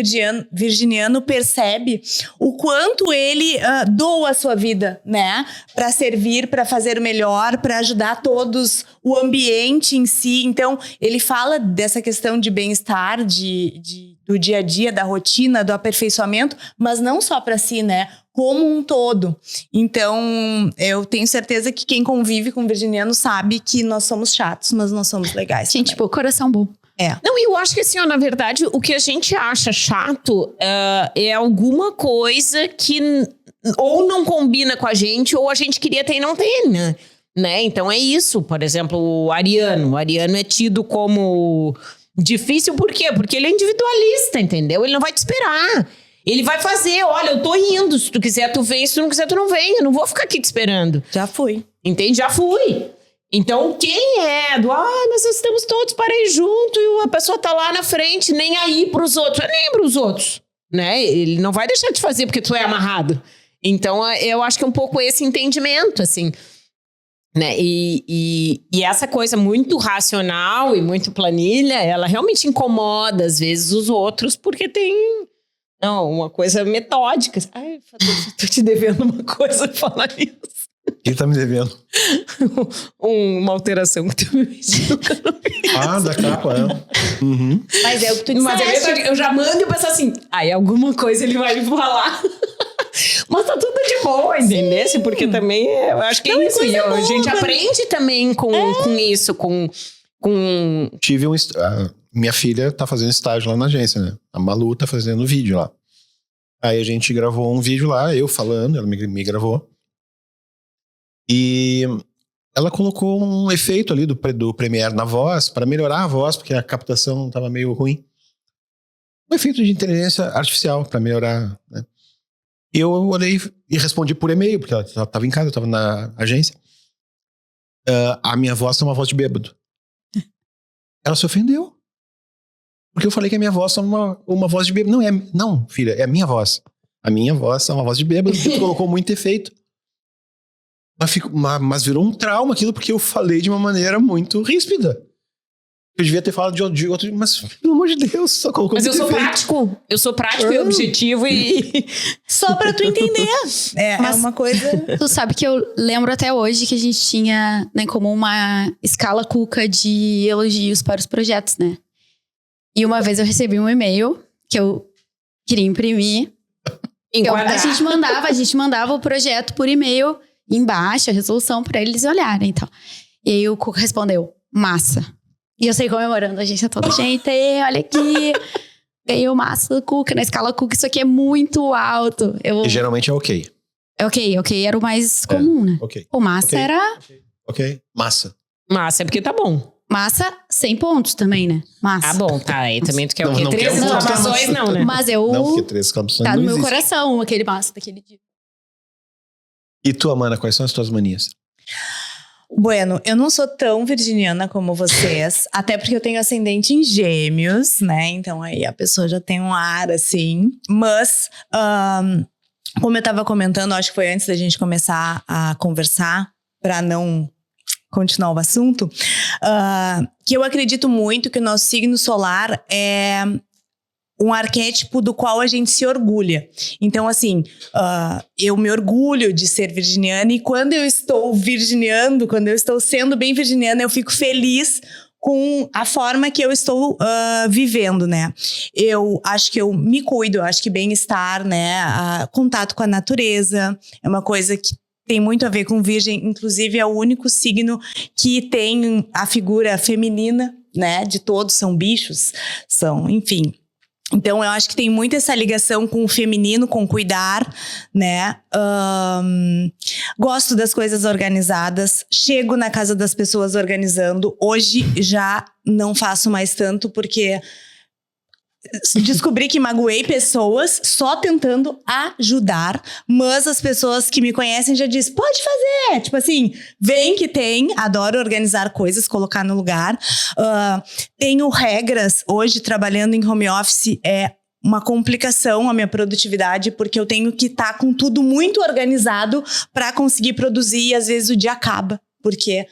virginiano, percebe o quanto ele doa a sua vida, né? Para servir, para fazer o melhor, para ajudar todos, o ambiente em si. Então, ele fala dessa questão de bem-estar, do dia a dia, da rotina, do aperfeiçoamento, mas não só para si, né? Como um todo. Então, eu tenho certeza que quem convive com o virginiano sabe que nós somos chatos, mas nós somos legais. Gente, tipo, coração bom. Não, e eu acho que assim, ó, na verdade, o que a gente acha chato é alguma coisa que ou não combina com a gente, ou a gente queria ter e não tem, né? Então é isso. Por exemplo, o Ariano. O Ariano é tido como difícil, por quê? Porque ele é individualista, entendeu? Ele não vai te esperar. Ele vai fazer, olha, eu tô indo. Se tu quiser, tu vem. Se tu não quiser, tu não vem. Eu não vou ficar aqui te esperando. Já fui. Entende? Já fui. Então, quem é nós estamos todos para ir junto e a pessoa tá lá na frente, nem aí pros outros, nem pros outros, né? Ele não vai deixar de fazer porque tu é amarrado. Então, eu acho que é um pouco esse entendimento, assim, né? E essa coisa muito racional e muito planilha, ela realmente incomoda, às vezes, os outros, porque tem uma coisa metódica. Ai, tô te devendo uma coisa falar isso. O que tá me devendo? Uma alteração que tu me pediu. Da capa, Uhum. Mas é o que tu disseste. Mas eu já mando e eu penso assim, alguma coisa ele vai falar. Mas tá tudo de boa, entendeu? Porque também eu acho que é isso. E a gente aprende também com isso, com... Tive minha filha tá fazendo estágio lá na agência, né? A Malu tá fazendo vídeo lá. Aí a gente gravou um vídeo lá, eu falando, ela me gravou. E ela colocou um efeito ali do Premiere na voz, para melhorar a voz, porque a captação tava meio ruim. Um efeito de inteligência artificial, para melhorar, né? E eu olhei e respondi por e-mail, porque ela tava em casa, eu tava na agência. A minha voz é uma voz de bêbado. Ela se ofendeu. Porque eu falei que a minha voz é uma voz de bêbado. Não, filha, é a minha voz. A minha voz é uma voz de bêbado, porque tu colocou muito efeito. Mas virou um trauma aquilo, porque eu falei de uma maneira muito ríspida. Eu devia ter falado de outro, mas pelo amor de Deus, só colocou muito efeito. Eu sou prático e objetivo e... Só pra tu entender. É uma coisa... Tu sabe que eu lembro até hoje que a gente tinha em comum uma escala Kuka de elogios para os projetos, né? E uma vez eu recebi um e-mail que eu queria imprimir. A gente mandava o projeto por e-mail embaixo, a resolução, para eles olharem e tal. E aí o Kuka respondeu, massa. E eu saí comemorando a agência toda. Gente, olha aqui. Ganhei o massa do Kuka. Na escala Kuka, isso aqui é muito alto. E geralmente é ok. É ok era o mais comum, né? Ok. O massa era... Ok, massa. Massa é porque tá bom. Massa, 100 pontos também, né? Massa. Ah, bom, tá. Aí também tu quer o quê? Não 3 quer um ponto, exclamações, não, né? Mas eu... Não, porque 3 exclamações tá não no meu existe. coração, aquele massa daquele dia. E tu, Amanda, quais são as tuas manias? Bueno, eu não sou tão virginiana como vocês, até porque eu tenho ascendente em gêmeos, né? Então aí a pessoa já tem um ar, assim. Mas, como eu tava comentando, acho que foi antes da gente começar a conversar, pra não continuar o assunto, que eu acredito muito que o nosso signo solar é um arquétipo do qual a gente se orgulha. Então, assim, eu me orgulho de ser virginiana e quando eu estou virginiando, quando eu estou sendo bem virginiana, eu fico feliz com a forma que eu estou vivendo, né? Eu acho que eu me cuido, eu acho que bem-estar, né? Contato com a natureza é uma coisa que tem muito a ver com virgem, inclusive é o único signo que tem a figura feminina, né? De todos, são bichos, enfim... Então, eu acho que tem muito essa ligação com o feminino, com cuidar, né? Gosto das coisas organizadas. Chego na casa das pessoas organizando. Hoje, já não faço mais tanto, porque descobri que magoei pessoas só tentando ajudar. Mas as pessoas que me conhecem já dizem, pode fazer. Tipo assim, vem que tem. Adoro organizar coisas, colocar no lugar. Tenho regras. Hoje, trabalhando em home office, é uma complicação a minha produtividade, porque eu tenho que estar com tudo muito organizado para conseguir produzir e às vezes o dia acaba, porque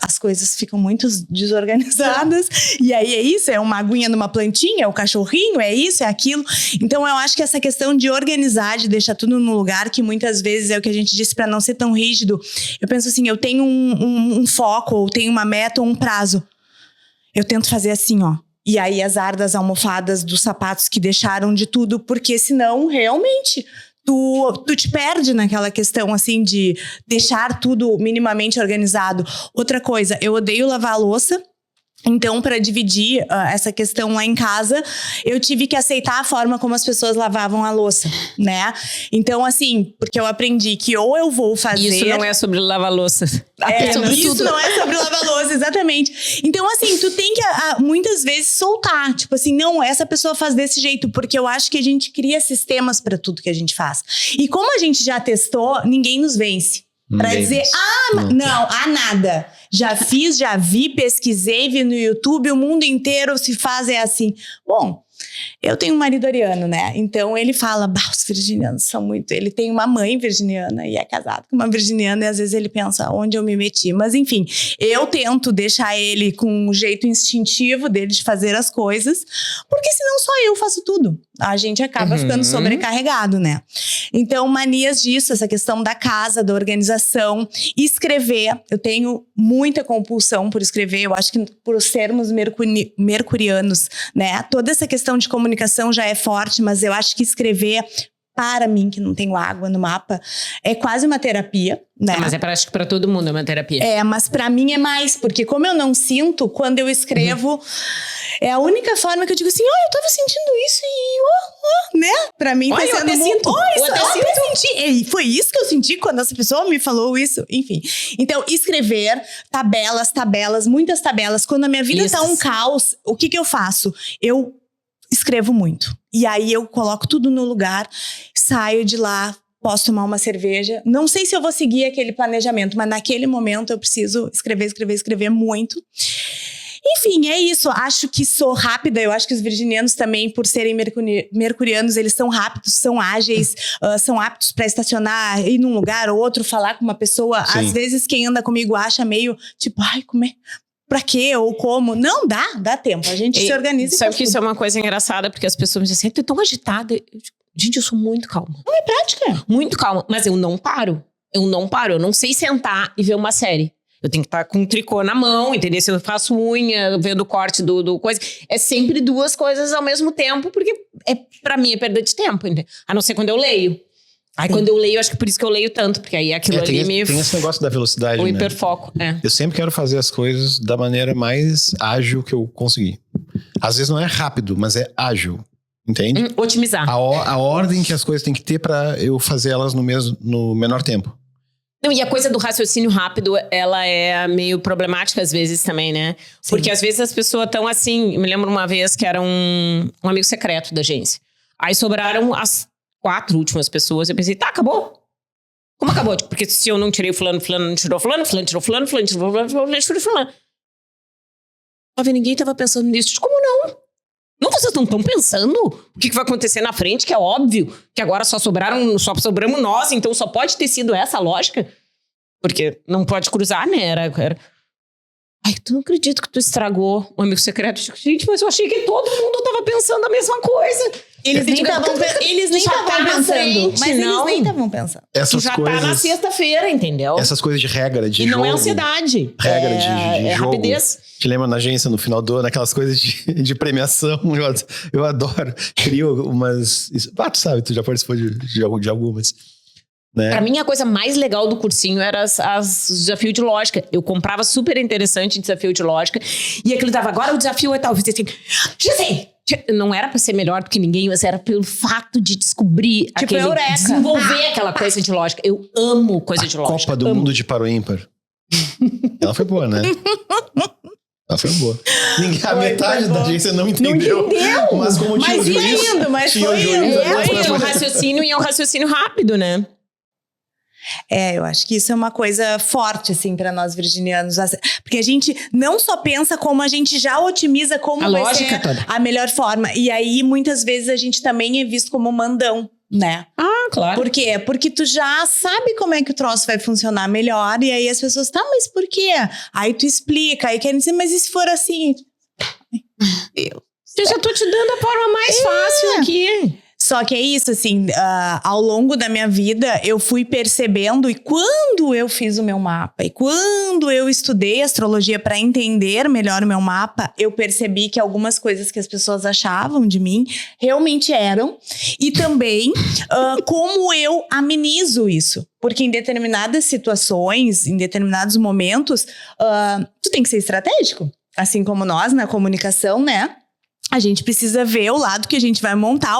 as coisas ficam muito desorganizadas. E aí é isso, é uma aguinha numa plantinha, é o cachorrinho, é isso, é aquilo. Então eu acho que essa questão de organizar, de deixar tudo no lugar, que muitas vezes é o que a gente disse para não ser tão rígido. Eu penso assim, eu tenho um foco, ou tenho uma meta, ou um prazo. Eu tento fazer assim, ó. E aí azar das almofadas, dos sapatos que deixaram de tudo, porque senão realmente... Tu te perde naquela questão, assim, de deixar tudo minimamente organizado. Outra coisa, eu odeio lavar a louça. Então, para dividir essa questão lá em casa, eu tive que aceitar a forma como as pessoas lavavam a louça, né? Então, assim, porque eu aprendi que ou eu vou fazer... Isso não é sobre lavar louça. Isso não é sobre lavar louça, exatamente. Então, assim, tu tem que muitas vezes soltar. Tipo assim, não, essa pessoa faz desse jeito, porque eu acho que a gente cria sistemas para tudo que a gente faz. E como a gente já testou, ninguém nos vence. Pra dizer, nada. Já fiz, já vi, pesquisei, vi no YouTube, o mundo inteiro se faz assim. Bom, eu tenho um marido ariano, né? Então ele fala, os virginianos são muito... Ele tem uma mãe virginiana e é casado com uma virginiana e às vezes ele pensa, onde eu me meti? Mas enfim, eu tento deixar ele com um jeito instintivo dele de fazer as coisas, porque senão só eu faço tudo. A gente acaba ficando sobrecarregado, né? Então, manias disso, essa questão da casa, da organização, escrever. Eu tenho muita compulsão por escrever, eu acho que por sermos mercurianos, né? Toda essa questão de comunicação já é forte, mas eu acho que escrever, para mim, que não tenho água no mapa, é quase uma terapia, né? Mas acho que para todo mundo é uma terapia. Mas para mim é mais, porque como eu não sinto, quando eu escrevo, é a única forma que eu digo assim, eu tava sentindo isso e, né? Pra mim tá sendo eu até sinto. Eu até senti. E foi isso que eu senti quando essa pessoa me falou isso, enfim. Então, escrever, tabelas, muitas tabelas. Quando a minha vida tá um caos, o que eu faço? Eu escrevo muito. E aí eu coloco tudo no lugar, saio de lá, posso tomar uma cerveja. Não sei se eu vou seguir aquele planejamento, mas naquele momento eu preciso escrever muito. Enfim, é isso. Acho que sou rápida. Eu acho que os virginianos também, por serem mercurianos, eles são rápidos, são ágeis, são aptos para estacionar, ir num lugar ou outro, falar com uma pessoa. Sim. Às vezes quem anda comigo acha meio tipo, como é? Pra quê? Ou como? Não, dá tempo. A gente se organiza. Sabe que isso é uma coisa engraçada, porque as pessoas me dizem assim, tu é tão agitada. Gente, eu sou muito calma. Não é prática. Muito calma. Mas eu não paro. Eu não sei sentar e ver uma série. Eu tenho que estar com um tricô na mão, entendeu? Se eu faço unha, vendo o corte do coisa. É sempre duas coisas ao mesmo tempo, porque pra mim é perda de tempo, entendeu? A não ser quando eu leio. Aí quando eu leio, acho que por isso que eu leio tanto, porque aí aquilo ali me... Tem esse negócio da velocidade, o né? hiperfoco, Eu sempre quero fazer as coisas da maneira mais ágil que eu conseguir. Às vezes não é rápido, mas é ágil, entende? Otimizar. A ordem que as coisas têm que ter pra eu fazer elas no menor tempo. Não, e a coisa do raciocínio rápido, ela é meio problemática às vezes também, né? Sim. Porque às vezes as pessoas estão assim... Me lembro uma vez que era um amigo secreto da agência. Aí sobraram as 4 últimas pessoas. Eu pensei, acabou. Como acabou? Porque se eu não tirei fulano não tirou fulano tirou fulano tirou fulano. Ninguém tava pensando nisso. Como não? Não, vocês não estão pensando o que vai acontecer na frente, que é óbvio que agora só sobramos nós, então só pode ter sido essa a lógica. Porque não pode cruzar, né? Era... Ai, tu não acredito que tu estragou o amigo secreto. Gente, mas eu achei que todo mundo tava pensando a mesma coisa. Eles nem estavam pensando. Mas eles nem estavam pensando. Essas já coisas, tá na sexta-feira, entendeu? Essas coisas de regra, de e jogo. não é ansiedade. Regra de jogo. Rapidez. Te lembra na agência, no final do ano, aquelas coisas de premiação. Eu adoro. Crio umas... tu sabe, tu já participou de algumas. Né? Pra mim, a coisa mais legal do cursinho era as desafios de lógica. Eu comprava super interessante desafio de lógica. E aquilo dava, agora o desafio é tal. Eu disse assim, já sei! Não era pra ser melhor do que ninguém, mas era pelo fato de descobrir desenvolver aquela coisa de lógica. Eu amo coisa de lógica. Copa do Mundo de Par ou Ímpar. Ela foi boa, né? Ela foi boa. A metade da agência não entendeu. Mas como tinha o juiz... Mas foi um raciocínio e é um raciocínio rápido, né? Eu acho que isso é uma coisa forte, assim, para nós virginianos. Porque a gente não só pensa como a gente já otimiza como vai ser a melhor forma. E aí, muitas vezes, a gente também é visto como mandão, né? Claro. Por quê? Porque tu já sabe como é que o troço vai funcionar melhor. E aí as pessoas, mas por quê? Aí tu explica, aí querem dizer, mas e se for assim? Eu já tô te dando a forma mais fácil aqui. Só que é isso, assim, ao longo da minha vida, eu fui percebendo, e quando eu fiz o meu mapa, e quando eu estudei astrologia para entender melhor o meu mapa, eu percebi que algumas coisas que as pessoas achavam de mim realmente eram, e também como eu amenizo isso. Porque em determinadas situações, em determinados momentos, tu tem que ser estratégico. Assim como nós, na comunicação, né? A gente precisa ver o lado que a gente vai montar.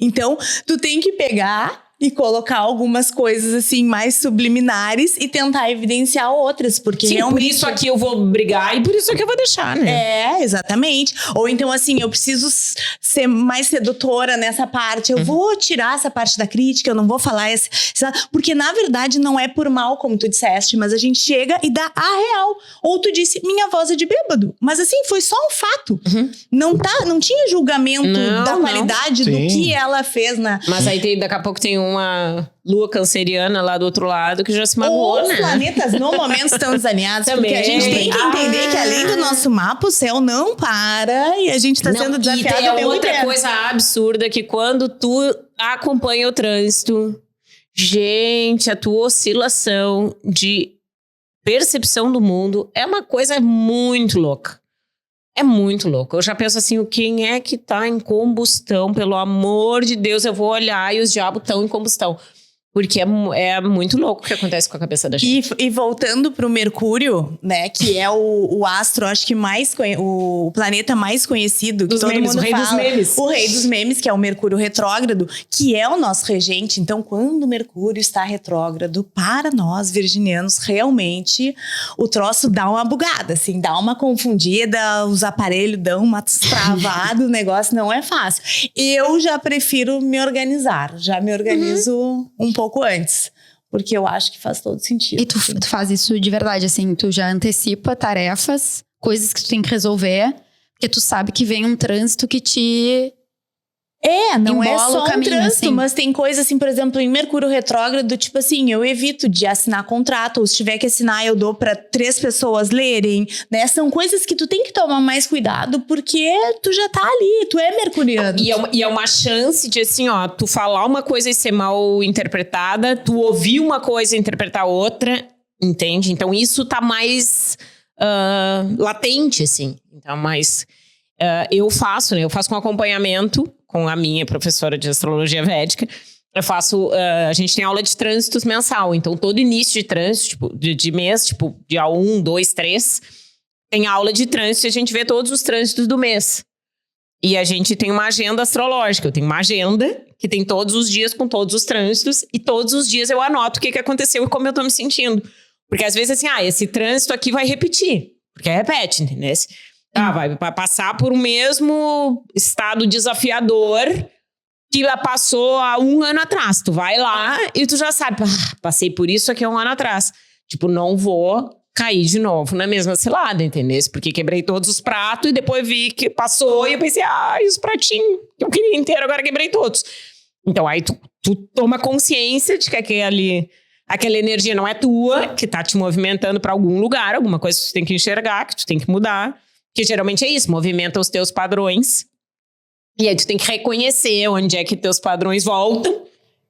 Então, tu tem que pegar e colocar algumas coisas assim mais subliminares e tentar evidenciar outras, porque Sim, realmente... por isso aqui eu vou brigar e por isso aqui eu vou deixar, né? Exatamente. Ou então assim, eu preciso ser mais sedutora nessa parte, eu vou tirar essa parte da crítica, eu não vou falar porque na verdade não é por mal, como tu disseste, mas a gente chega e dá a real. Ou tu disse, minha voz é de bêbado, mas assim, foi só um fato. Não tinha julgamento da qualidade do que ela fez na... Mas aí daqui a pouco tem uma lua canceriana lá do outro lado que já se magoou, Os né? planetas no momento estão desalinhados, porque a gente tem que entender que além do nosso mapa, o céu não para e a gente tá sendo desafiado e o tem tempo outra inteiro. coisa absurda que quando tu acompanha o trânsito, gente, a tua oscilação de percepção do mundo é uma coisa muito louca. É muito louco. Eu já penso assim, quem é que tá em combustão? Pelo amor de Deus, eu vou olhar e os diabos estão em combustão. Porque é muito louco o que acontece com a cabeça da gente. E voltando pro Mercúrio, né, que é o astro, acho que o planeta mais conhecido, que Dos todo memes, mundo o rei fala. dos memes. O rei dos memes, que é o Mercúrio retrógrado, que é o nosso regente. Então, quando o Mercúrio está retrógrado, para nós, virginianos, realmente, o troço dá uma bugada, assim, dá uma confundida, os aparelhos dão uma travada, o negócio não é fácil. Eu já prefiro me organizar, já me organizo um pouco antes, porque eu acho que faz todo sentido. E tu faz isso de verdade, assim, tu já antecipa tarefas, coisas que tu tem que resolver, porque tu sabe que vem um trânsito que te... Não é embola só o caminho, um trânsito, assim. mas tem coisas assim, por exemplo, em Mercúrio retrógrado, tipo assim, eu evito de assinar contrato, ou se tiver que assinar, eu dou pra 3 pessoas lerem, né? São coisas que tu tem que tomar mais cuidado, porque tu já tá ali, tu é mercuriano. E é uma chance de, assim, ó, tu falar uma coisa e ser mal interpretada, tu ouvir uma coisa e interpretar outra, entende? Então isso tá mais latente, assim. Então, mas eu faço, né? Eu faço com acompanhamento com a minha professora de astrologia védica. Eu faço... a gente tem aula de trânsitos mensal. Então, todo início de trânsito, tipo, de mês, tipo, dia 1, 2, 3, tem aula de trânsito e a gente vê todos os trânsitos do mês. E a gente tem uma agenda astrológica. Eu tenho uma agenda que tem todos os dias com todos os trânsitos e todos os dias eu anoto o que aconteceu e como eu tô me sentindo. Porque às vezes, assim, esse trânsito aqui vai repetir. Porque repete, entendeu? Vai passar por um mesmo estado desafiador que passou há 1 ano atrás. Tu vai lá e tu já sabe, passei por isso aqui há 1 ano atrás. Tipo, não vou cair de novo na mesma cilada, entendeu? Porque quebrei todos os pratos e depois vi que passou e eu pensei, os pratinhos que eu queria inteiro, agora quebrei todos. Então, aí tu toma consciência de que aquela energia não é tua, que tá te movimentando pra algum lugar, alguma coisa que tu tem que enxergar, que tu tem que mudar. Que geralmente é isso, movimenta os teus padrões. E aí tu tem que reconhecer onde é que teus padrões voltam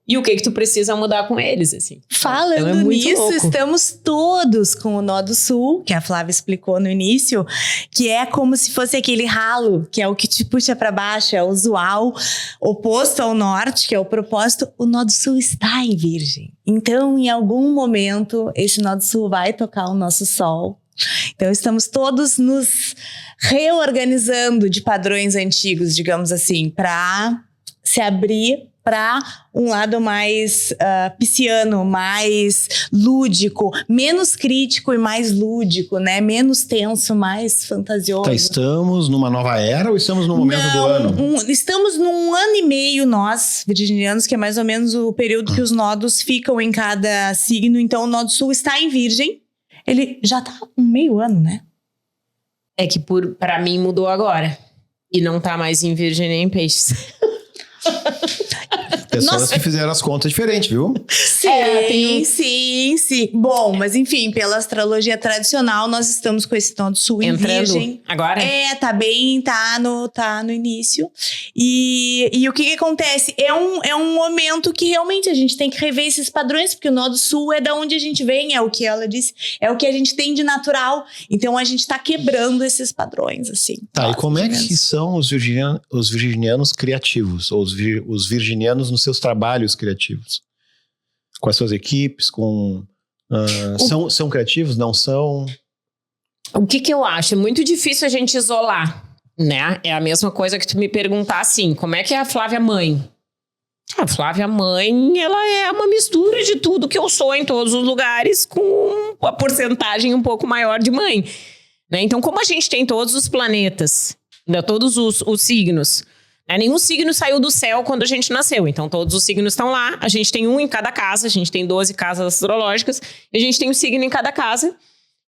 e o que tu precisa mudar com eles, assim. Falando então é muito nisso, louco. estamos todos com o nó do sul, que a Flávia explicou no início, que é como se fosse aquele ralo, que é o que te puxa para baixo, é o usual, oposto ao norte, que é o propósito. O nó do sul está em Virgem. Então, em algum momento, esse nó do sul vai tocar o nosso sol. Então, estamos todos nos reorganizando de padrões antigos, digamos assim, para se abrir para um lado mais pisciano, mais lúdico, menos crítico e mais lúdico, né? Menos tenso, mais fantasioso. Estamos numa nova era ou estamos no momento do ano? Estamos num ano e meio, nós, virginianos, que é mais ou menos o período que os nodos ficam em cada signo. Então, o nó do sul está em Virgem. Ele já tá meio ano, né? É que pra mim mudou agora. E não tá mais em Virgem nem em Peixes. Pessoas que fizeram as contas diferentes, viu? Sim, sim. Bom, mas enfim, pela astrologia tradicional, nós estamos com esse nó do sul em Virgem. Agora? Tá no início. E o que acontece? É um momento que realmente a gente tem que rever esses padrões, porque o nó do sul é da onde a gente vem, é o que ela disse, é o que a gente tem de natural. Então a gente tá quebrando esses padrões, assim. Tá, e como é que são os virginianos criativos, ou os virginianos nos seus trabalhos criativos? Com as suas equipes, são criativos, não são? O que eu acho? É muito difícil a gente isolar, né? É a mesma coisa que tu me perguntar assim, como é que é a Flávia mãe? A Flávia mãe, ela é uma mistura de tudo que eu sou em todos os lugares, com a porcentagem um pouco maior de mãe. Né? Então, como a gente tem todos os planetas, né, todos os signos, né, nenhum signo saiu do céu quando a gente nasceu. Então, todos os signos estão lá. A gente tem um em cada casa, a gente tem 12 casas astrológicas, e a gente tem um signo em cada casa.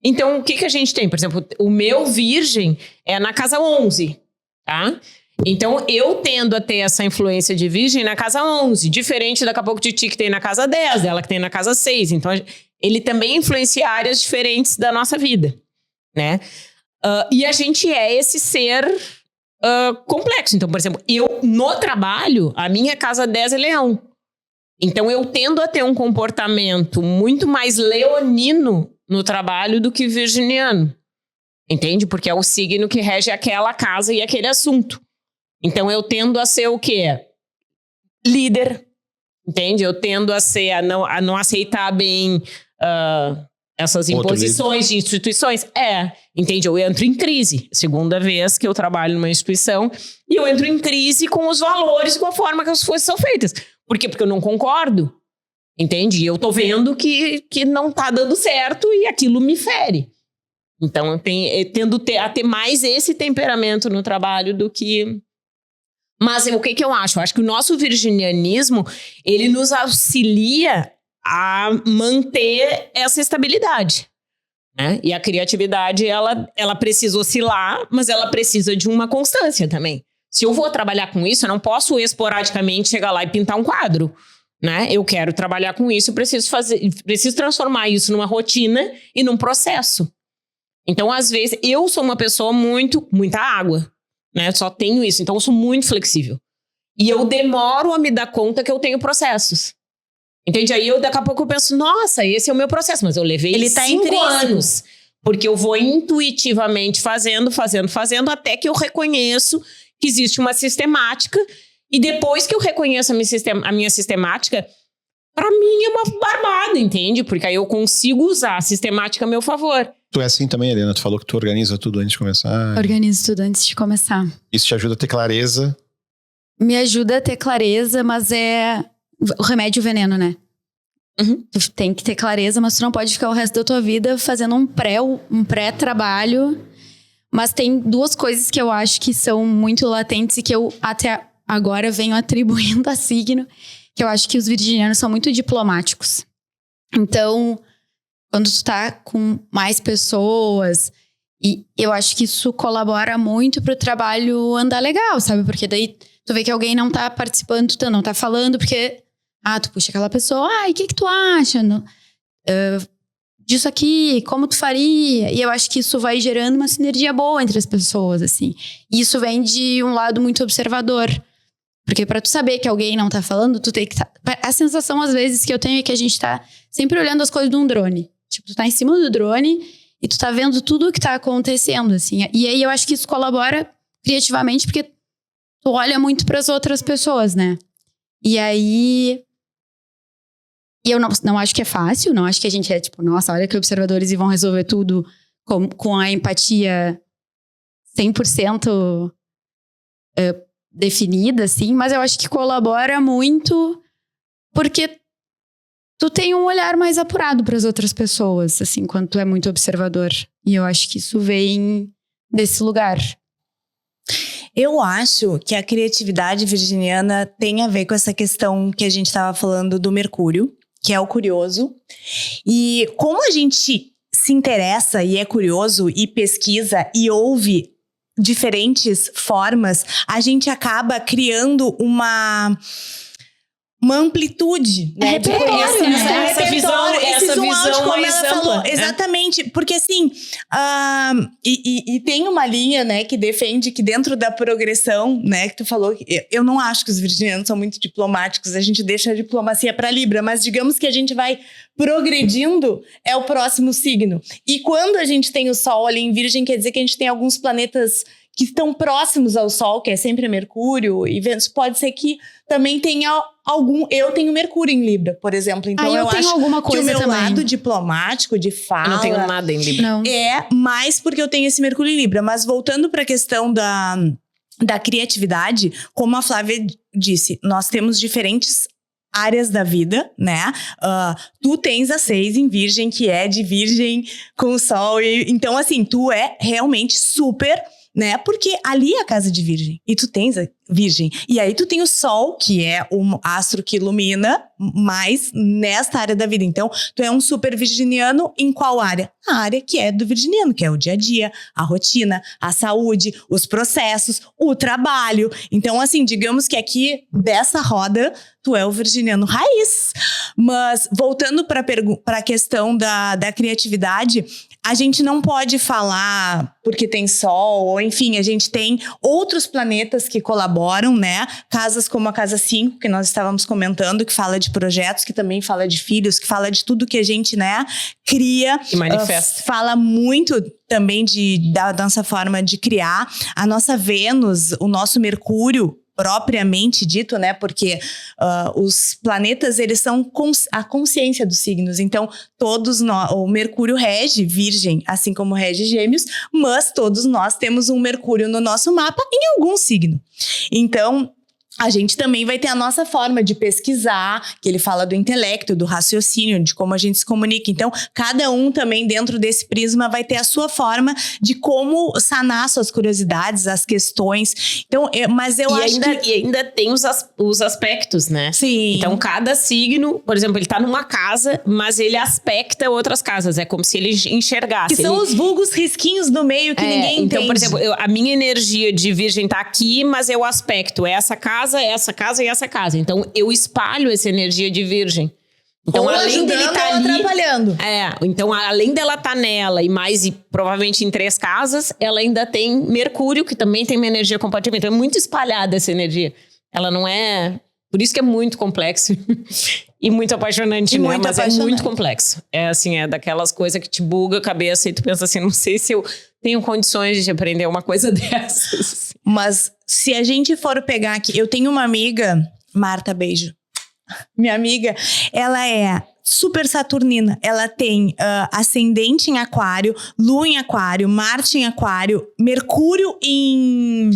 Então, o que a gente tem? Por exemplo, o meu virgem é na casa 11, tá? Então, eu tendo a ter essa influência de virgem na casa 11, diferente daqui a pouco de ti que tem na casa 10, dela que tem na casa 6. Então, ele também influencia áreas diferentes da nossa vida, né? E a gente é esse ser complexo. Então, por exemplo, eu no trabalho, a minha casa 10 é leão. Então, eu tendo a ter um comportamento muito mais leonino no trabalho do que virginiano. Entende? Porque é o signo que rege aquela casa e aquele assunto. Então, eu tendo a ser o quê? Líder. Entende? Eu tendo a ser, a não aceitar bem essas imposições de instituições. Entende? Eu entro em crise. Segunda vez que eu trabalho numa instituição e eu entro em crise com os valores, com a forma que as coisas são feitas. Por quê? Porque eu não concordo. Entende? E eu tô vendo que não tá dando certo e aquilo me fere. Então, eu tendo a ter mais esse temperamento no trabalho do que... Mas o que eu acho? Eu acho que o nosso virginianismo, ele nos auxilia a manter essa estabilidade, né? E a criatividade, ela precisa oscilar, mas ela precisa de uma constância também. Se eu vou trabalhar com isso, eu não posso esporadicamente chegar lá e pintar um quadro, né? Eu quero trabalhar com isso, preciso transformar isso numa rotina e num processo. Então, às vezes, eu sou uma pessoa muita água, né? Só tenho isso, então eu sou muito flexível. E eu demoro a me dar conta que eu tenho processos. Entende? Aí daqui a pouco eu penso, nossa, esse é o meu processo, mas eu levei 5 anos. Porque eu vou intuitivamente fazendo, até que eu reconheço que existe uma sistemática. E depois que eu reconheço a minha sistemática, pra mim é uma barbada, entende? Porque aí eu consigo usar a sistemática a meu favor. Tu é assim também, Helena? Tu falou que tu organiza tudo antes de começar. Organizo tudo antes de começar. Isso te ajuda a ter clareza? Me ajuda a ter clareza, mas é o remédio e o veneno, né? Uhum. Tu tem que ter clareza, mas tu não pode ficar o resto da tua vida fazendo um pré-trabalho. Mas tem 2 coisas que eu acho que são muito latentes e que eu até agora venho atribuindo a signo, que eu acho que os virginianos são muito diplomáticos. Então, quando tu tá com mais pessoas, e eu acho que isso colabora muito pro trabalho andar legal, sabe? Porque daí tu vê que alguém não tá participando, tu não tá falando, porque... tu puxa aquela pessoa, e o que tu acha disso aqui? Como tu faria? E eu acho que isso vai gerando uma sinergia boa entre as pessoas, assim. E isso vem de um lado muito observador. Porque pra tu saber que alguém não tá falando, tu tem que... A sensação, às vezes, que eu tenho é que a gente tá sempre olhando as coisas de um drone. Tipo, tu tá em cima do drone e tu tá vendo tudo o que tá acontecendo, assim. E aí eu acho que isso colabora criativamente, porque tu olha muito pras outras pessoas, né? E aí... E eu não acho que é fácil, não acho que a gente é tipo, nossa, olha que observadores e vão resolver tudo com a empatia 100% definida, assim. Mas eu acho que colabora muito porque tu tem um olhar mais apurado para as outras pessoas, assim, quando tu é muito observador. E eu acho que isso vem desse lugar. Eu acho que a criatividade virginiana tem a ver com essa questão que a gente estava falando do Mercúrio, que é o curioso. E como a gente se interessa e é curioso e pesquisa e ouve diferentes formas, a gente acaba criando uma amplitude, né? Essa visão mais ampla. Exatamente, porque assim, e tem uma linha, né, que defende que dentro da progressão, né, que tu falou, eu não acho que os virginianos são muito diplomáticos, a gente deixa a diplomacia para Libra, mas digamos que a gente vai progredindo, é o próximo signo. E quando a gente tem o Sol ali em Virgem, quer dizer que a gente tem alguns planetas que estão próximos ao Sol, que é sempre Mercúrio e Vênus. Pode ser que também tenha algum... Eu tenho Mercúrio em Libra, por exemplo. Então eu tenho acho alguma coisa que o meu também. lado diplomático, de fala... Eu não tenho nada em Libra. Não. É mais porque eu tenho esse Mercúrio em Libra. Mas voltando para a questão da criatividade, como a Flávia disse, nós temos diferentes áreas da vida, né? Tu tens a 6 em Virgem, que é de Virgem com o Sol. Então, assim, tu é realmente super, né? Porque ali é a casa de Virgem. E tu tens a Virgem. E aí tu tem o Sol, que é o astro que ilumina mais nesta área da vida. Então, tu é um super virginiano em qual área? A área que é do virginiano, que é o dia a dia, a rotina, a saúde, os processos, o trabalho. Então, assim, digamos que aqui dessa roda, tu é o virginiano raiz. Mas, voltando para a questão da criatividade, a gente não pode falar porque tem Sol, ou enfim, a gente tem outros planetas que colaboram, né? Casas como a Casa 5, que nós estávamos comentando, que fala de projetos, que também fala de filhos, que fala de tudo que a gente, né, cria. E manifesta. Fala muito também da nossa forma de criar. A nossa Vênus, o nosso Mercúrio, propriamente dito, né? Porque os planetas, eles são a consciência dos signos. Então, o Mercúrio rege Virgem, assim como rege Gêmeos, mas todos nós temos um Mercúrio no nosso mapa em algum signo. Então, a gente também vai ter a nossa forma de pesquisar, que ele fala do intelecto, do raciocínio, de como a gente se comunica. Então, cada um também dentro desse prisma vai ter a sua forma de como sanar suas curiosidades, as questões. Então, mas eu acho que... E ainda tem os aspectos, né? Sim. Então, cada signo, por exemplo, ele tá numa casa, mas ele aspecta outras casas. É como se ele enxergasse. Que são os vulgos risquinhos do meio que ninguém entende. Então, por exemplo, a minha energia de Virgem tá aqui, mas eu aspecto essa casa e essa casa. Então, eu espalho essa energia de Virgem. Então, ou além dele ajudando tá ou ali, atrapalhando. Então, além dela tá nela e provavelmente em 3 casas, ela ainda tem Mercúrio, que também tem uma energia compatível. Então, é muito espalhada essa energia. Ela não é... Por isso que é muito complexo e muito apaixonante, né? Mas é muito complexo. É assim, é daquelas coisas que te buga a cabeça e tu pensa assim, não sei se eu tenho condições de aprender uma coisa dessas. Mas se a gente for pegar aqui... Eu tenho uma amiga, Marta, beijo. Minha amiga, ela é super saturnina. Ela tem ascendente em Aquário, Lua em Aquário, Marte em Aquário, Mercúrio em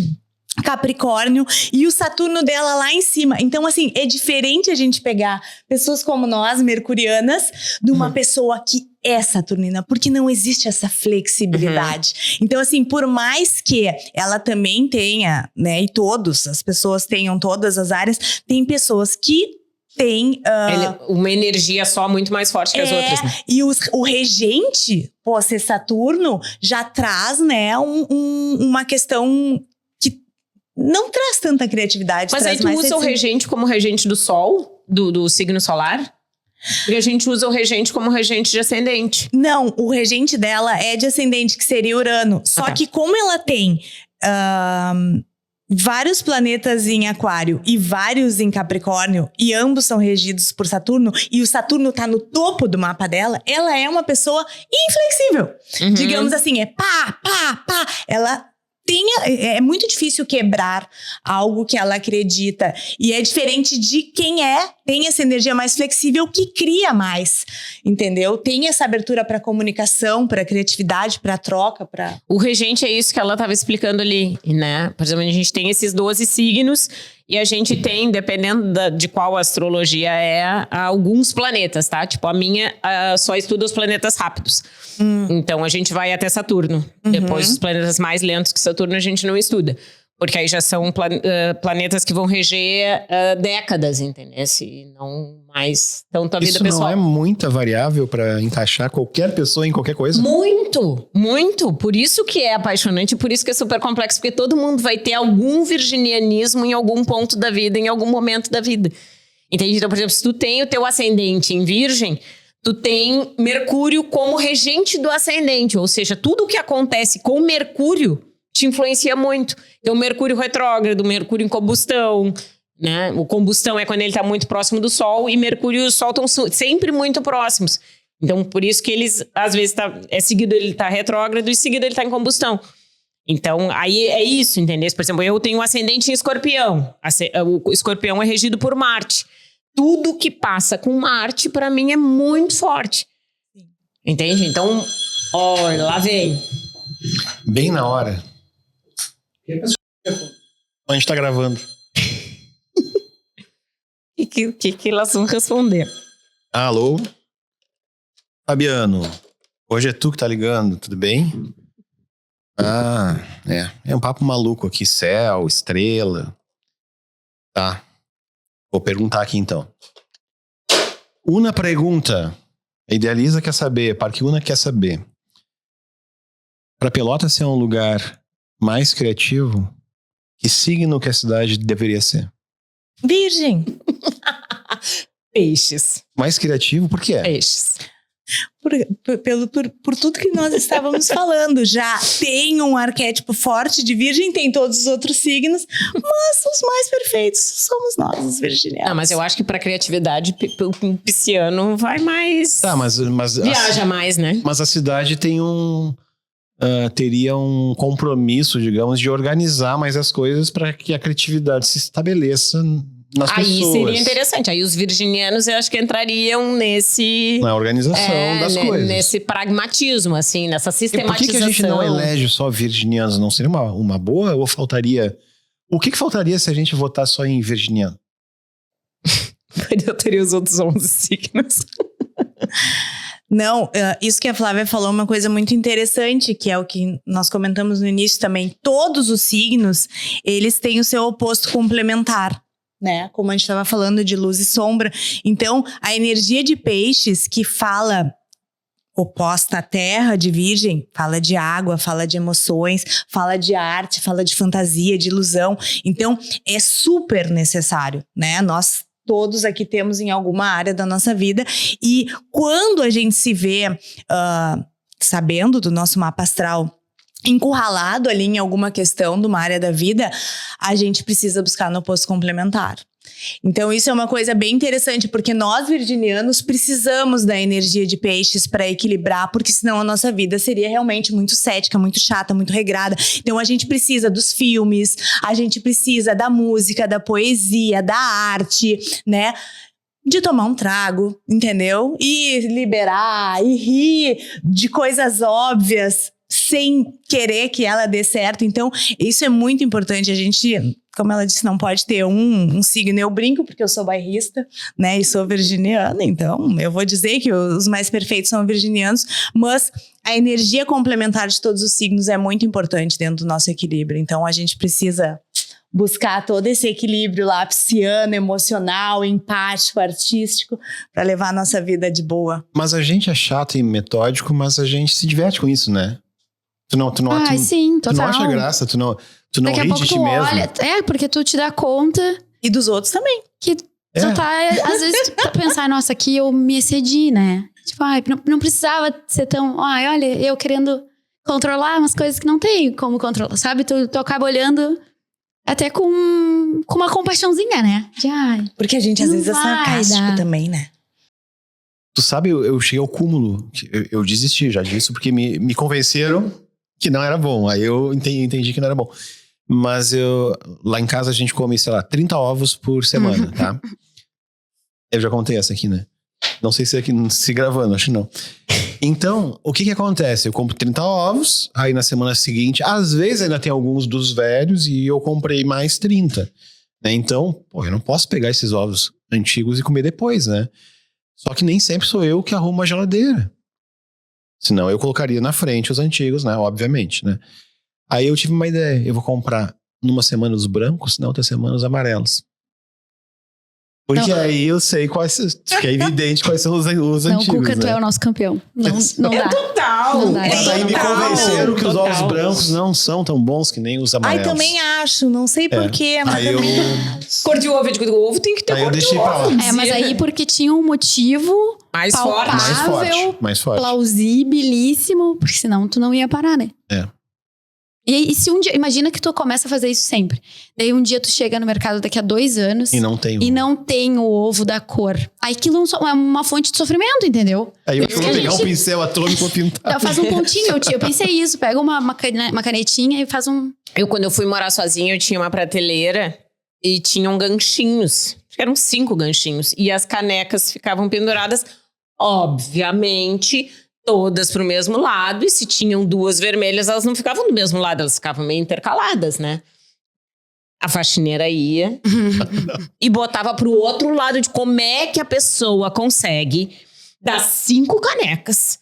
Capricórnio e o Saturno dela lá em cima. Então, assim, é diferente a gente pegar pessoas como nós, mercurianas, de uma pessoa que é saturnina, porque não existe essa flexibilidade. Então, assim, por mais que ela também tenha, né, e as pessoas tenham todas as áreas, tem pessoas que tem... uma energia só muito mais forte que as outras, né? E o regente, ser Saturno, já traz, né, uma questão que não traz tanta criatividade. Mas aí tu usa o regente como regente do Sol, do signo solar? Porque a gente usa o regente como regente de ascendente. Não, o regente dela é de ascendente, que seria Urano. Só que como ela tem... vários planetas em Aquário e vários em Capricórnio, e ambos são regidos por Saturno, e o Saturno tá no topo do mapa dela, ela é uma pessoa inflexível. Digamos assim, pá. Ela é muito difícil quebrar algo que ela acredita. E é diferente de quem tem essa energia mais flexível, que cria mais, entendeu? Tem essa abertura para comunicação, para criatividade, para troca, para... O regente é isso que ela estava explicando ali, né? Por exemplo, a gente tem esses 12 signos e a gente tem, dependendo de qual astrologia alguns planetas, tá? Tipo, a minha só estuda os planetas rápidos. Então, a gente vai até Saturno. Depois, os planetas mais lentos que Saturno, a gente não estuda. Porque aí já são planetas que vão reger décadas, entendeu? Se não mais tanto a vida pessoal. Isso não é muita variável para encaixar qualquer pessoa em qualquer coisa? Muito, muito. Por isso que é apaixonante, por isso que é super complexo. Porque todo mundo vai ter algum virginianismo em algum ponto da vida, em algum momento da vida. Entende? Então, por exemplo, se tu tem o teu ascendente em Virgem, tu tem Mercúrio como regente do ascendente. Ou seja, tudo o que acontece com Mercúrio te influencia muito. Então, Mercúrio retrógrado, Mercúrio em combustão, né? O combustão é quando ele está muito próximo do Sol, e Mercúrio e o Sol estão sempre muito próximos. Então, por isso que eles, às vezes, seguido ele está retrógrado e seguido ele está em combustão. Então, aí é isso, entendeu? Por exemplo, eu tenho um ascendente em Escorpião. O Escorpião é regido por Marte. Tudo que passa com Marte, para mim, é muito forte. Entende? Então, lá vem. Bem na hora. A gente tá gravando. O que elas vão responder? Alô? Fabiano, hoje é tu que tá ligando, tudo bem? Ah, é um papo maluco aqui, céu, estrela. Tá, vou perguntar aqui então. Una pergunta. Idealiza quer saber, Parque Una quer saber. Para Pelotas ser um lugar mais criativo, que signo que a cidade deveria ser? Virgem. Peixes. Mais criativo, por quê? Peixes. Por tudo que nós estávamos falando. Já tem um arquétipo forte de virgem, tem todos os outros signos, mas os mais perfeitos somos nós, os virginianos. Não, mas eu acho que pra criatividade, o pisciano vai mais... Tá, mas Viaja mais, né? Mas a cidade tem teria um compromisso, digamos, de organizar mais as coisas para que a criatividade se estabeleça nas pessoas. Aí seria interessante. Aí os virginianos, eu acho que entrariam nesse... Na organização das coisas. Nesse pragmatismo, assim, nessa E sistematização. por que a gente não elege só virginianos? Não seria uma boa? Ou faltaria... O que faltaria se a gente votar só em virginiano? Eu teria os outros 11 signos. Não, isso que a Flávia falou é uma coisa muito interessante, que é o que nós comentamos no início também. Todos os signos, eles têm o seu oposto complementar, né? Como a gente estava falando de luz e sombra. Então, a energia de peixes, que fala oposta à terra de virgem, fala de água, fala de emoções, fala de arte, fala de fantasia, de ilusão. Então, é super necessário, né? Nós todos aqui temos em alguma área da nossa vida. E quando a gente se vê sabendo do nosso mapa astral, encurralado ali em alguma questão de uma área da vida, a gente precisa buscar no oposto complementar. Então isso é uma coisa bem interessante, porque nós virginianos precisamos da energia de peixes para equilibrar, porque senão a nossa vida seria realmente muito cética, muito chata, muito regrada. Então a gente precisa dos filmes, a gente precisa da música, da poesia, da arte, né? De tomar um trago, entendeu? E liberar, e rir de coisas óbvias, sem querer que ela dê certo. Então, isso é muito importante. A gente, como ela disse, não pode ter um signo. Eu brinco porque eu sou bairrista, né? E sou virginiana. Então, eu vou dizer que os mais perfeitos são virginianos. Mas a energia complementar de todos os signos é muito importante dentro do nosso equilíbrio. Então, a gente precisa buscar todo esse equilíbrio lá, pisciano, emocional, empático, artístico, para levar a nossa vida de boa. Mas a gente é chato e metódico, mas a gente se diverte com isso, né? Sim, total. Tu não acha graça, tu não Daqui a ri pouco de ti tu mesmo. olha, porque tu te dá conta E dos outros também. que tu tá, às vezes, tu tá pensar, nossa, aqui eu me excedi, né? Tipo, não precisava ser tão, olha, eu querendo controlar umas coisas que não tem como controlar, sabe? Tu acaba olhando até com uma compaixãozinha, né? Porque a gente às Não vezes é vai sarcástico dar. também, né? Tu sabe, eu cheguei ao cúmulo. Eu desisti já disso, porque me convenceram que não era bom. Aí eu entendi que não era bom. Mas lá em casa a gente come, sei lá, 30 ovos por semana, tá? Eu já contei essa aqui, né? Não sei se é aqui se gravando, acho que não. Então, o que acontece? Eu compro 30 ovos, aí na semana seguinte, às vezes ainda tem alguns dos velhos e eu comprei mais 30. Né? Então, eu não posso pegar esses ovos antigos e comer depois, né? Só que nem sempre sou eu que arrumo a geladeira. Senão eu colocaria na frente os antigos, né? Obviamente, né? Aí eu tive uma ideia. Eu vou comprar numa semana os brancos, na outra semana os amarelos. Porque aí eu sei fica evidente quais são os antigos, Não, Cuca, né? tu é o nosso campeão. Não dá. Total! Não dá. Mas aí me convenceram que os ovos brancos não são tão bons que nem os amarelos. Ai, também acho. Não sei porquê, mas Aí também Cor de ovo, eu digo, o ovo tem que ter Aí eu cor de deixei pra lá. ovo. Mas aí porque tinha um motivo Mais palpável, mais forte. plausibilíssimo, porque senão tu não ia parar, né? É. E se um dia, imagina que tu começa a fazer isso sempre. Daí um dia tu chega no mercado daqui a 2 anos E não tem. e não tem o ovo da cor. Aí aquilo é uma fonte de sofrimento, entendeu? Aí eu Isso vou que a pegar um gente- pincel atômico e pintar. Então, faz um pontinho. Eu pensei isso. Pega uma canetinha e faz um... Quando eu fui morar sozinha, eu tinha uma prateleira e tinham ganchinhos. Acho que eram 5 ganchinhos. E as canecas ficavam penduradas, obviamente, todas pro mesmo lado. E se tinham 2 vermelhas, elas não ficavam do mesmo lado, elas ficavam meio intercaladas, né? A faxineira ia e botava pro outro lado de como é que a pessoa consegue dar 5 canecas.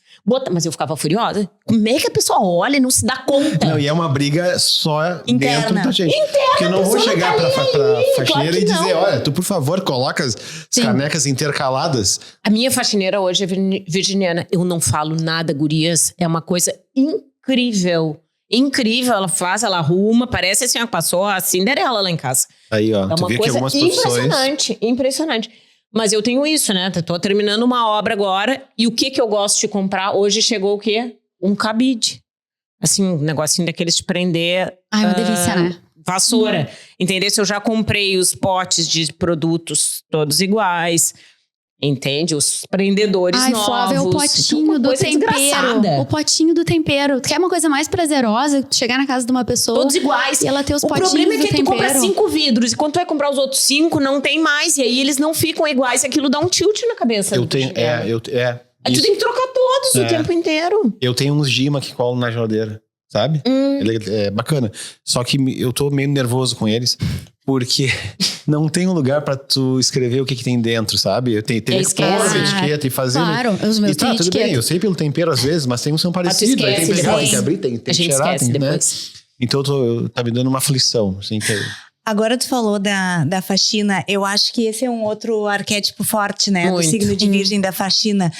Mas eu ficava furiosa. Como é que a pessoa olha e não se dá conta? Não, e é uma briga só Interna. dentro da gente. Interna, Porque eu não vou a pessoa chegar não pra, tá pra ali, faxineira claro que e dizer, não. olha, tu por favor coloca as canecas intercaladas. A minha faxineira hoje é virginiana. Eu não falo nada, gurias. É uma coisa incrível. Incrível. Ela faz, ela arruma. Parece assim, passou a Cinderela lá em casa. Aí, ó, É tu uma vê que coisa algumas profissões... impressionante. Mas eu tenho isso, né? Tô terminando uma obra agora. E o que eu gosto de comprar? Hoje chegou o quê? Um cabide. Assim, um negocinho daqueles de prender... Ai, uma delícia, né? Vassoura. Entendeu? Se eu já comprei os potes de produtos todos iguais. Entende? Os prendedores Ai, novos. Flávia, o potinho Uma do coisa tempero. desgraçada. O potinho do tempero. Tu quer uma coisa mais prazerosa? Tu chegar na casa de uma pessoa Todos iguais. e ela ter os O potinhos problema é do que tu tempero. compra 5 vidros e quando tu vai comprar os outros 5, não tem mais. E aí eles não ficam iguais. Aquilo dá um tilt na cabeça. Eu tenho... Aí tu isso. tem que trocar todos o tempo inteiro. Eu tenho uns Gima que colam na geladeira, sabe? É bacana. Só que eu tô meio nervoso com eles, porque não tem um lugar pra tu escrever o que tem dentro, sabe? Eu tenho que pôr a etiqueta e fazer... Claro, os meus E tá, têm tudo bem, etiqueta. eu sei pelo tempero às vezes, mas tem uns que são parecidos. Aí tem que pegar, tem que abrir, tem A que gente cheirar, esquece tem, né? depois. Então tá me dando uma aflição, assim, que... Agora tu falou da faxina, eu acho que esse é um outro arquétipo forte, né? Muito. Do signo de virgem da faxina.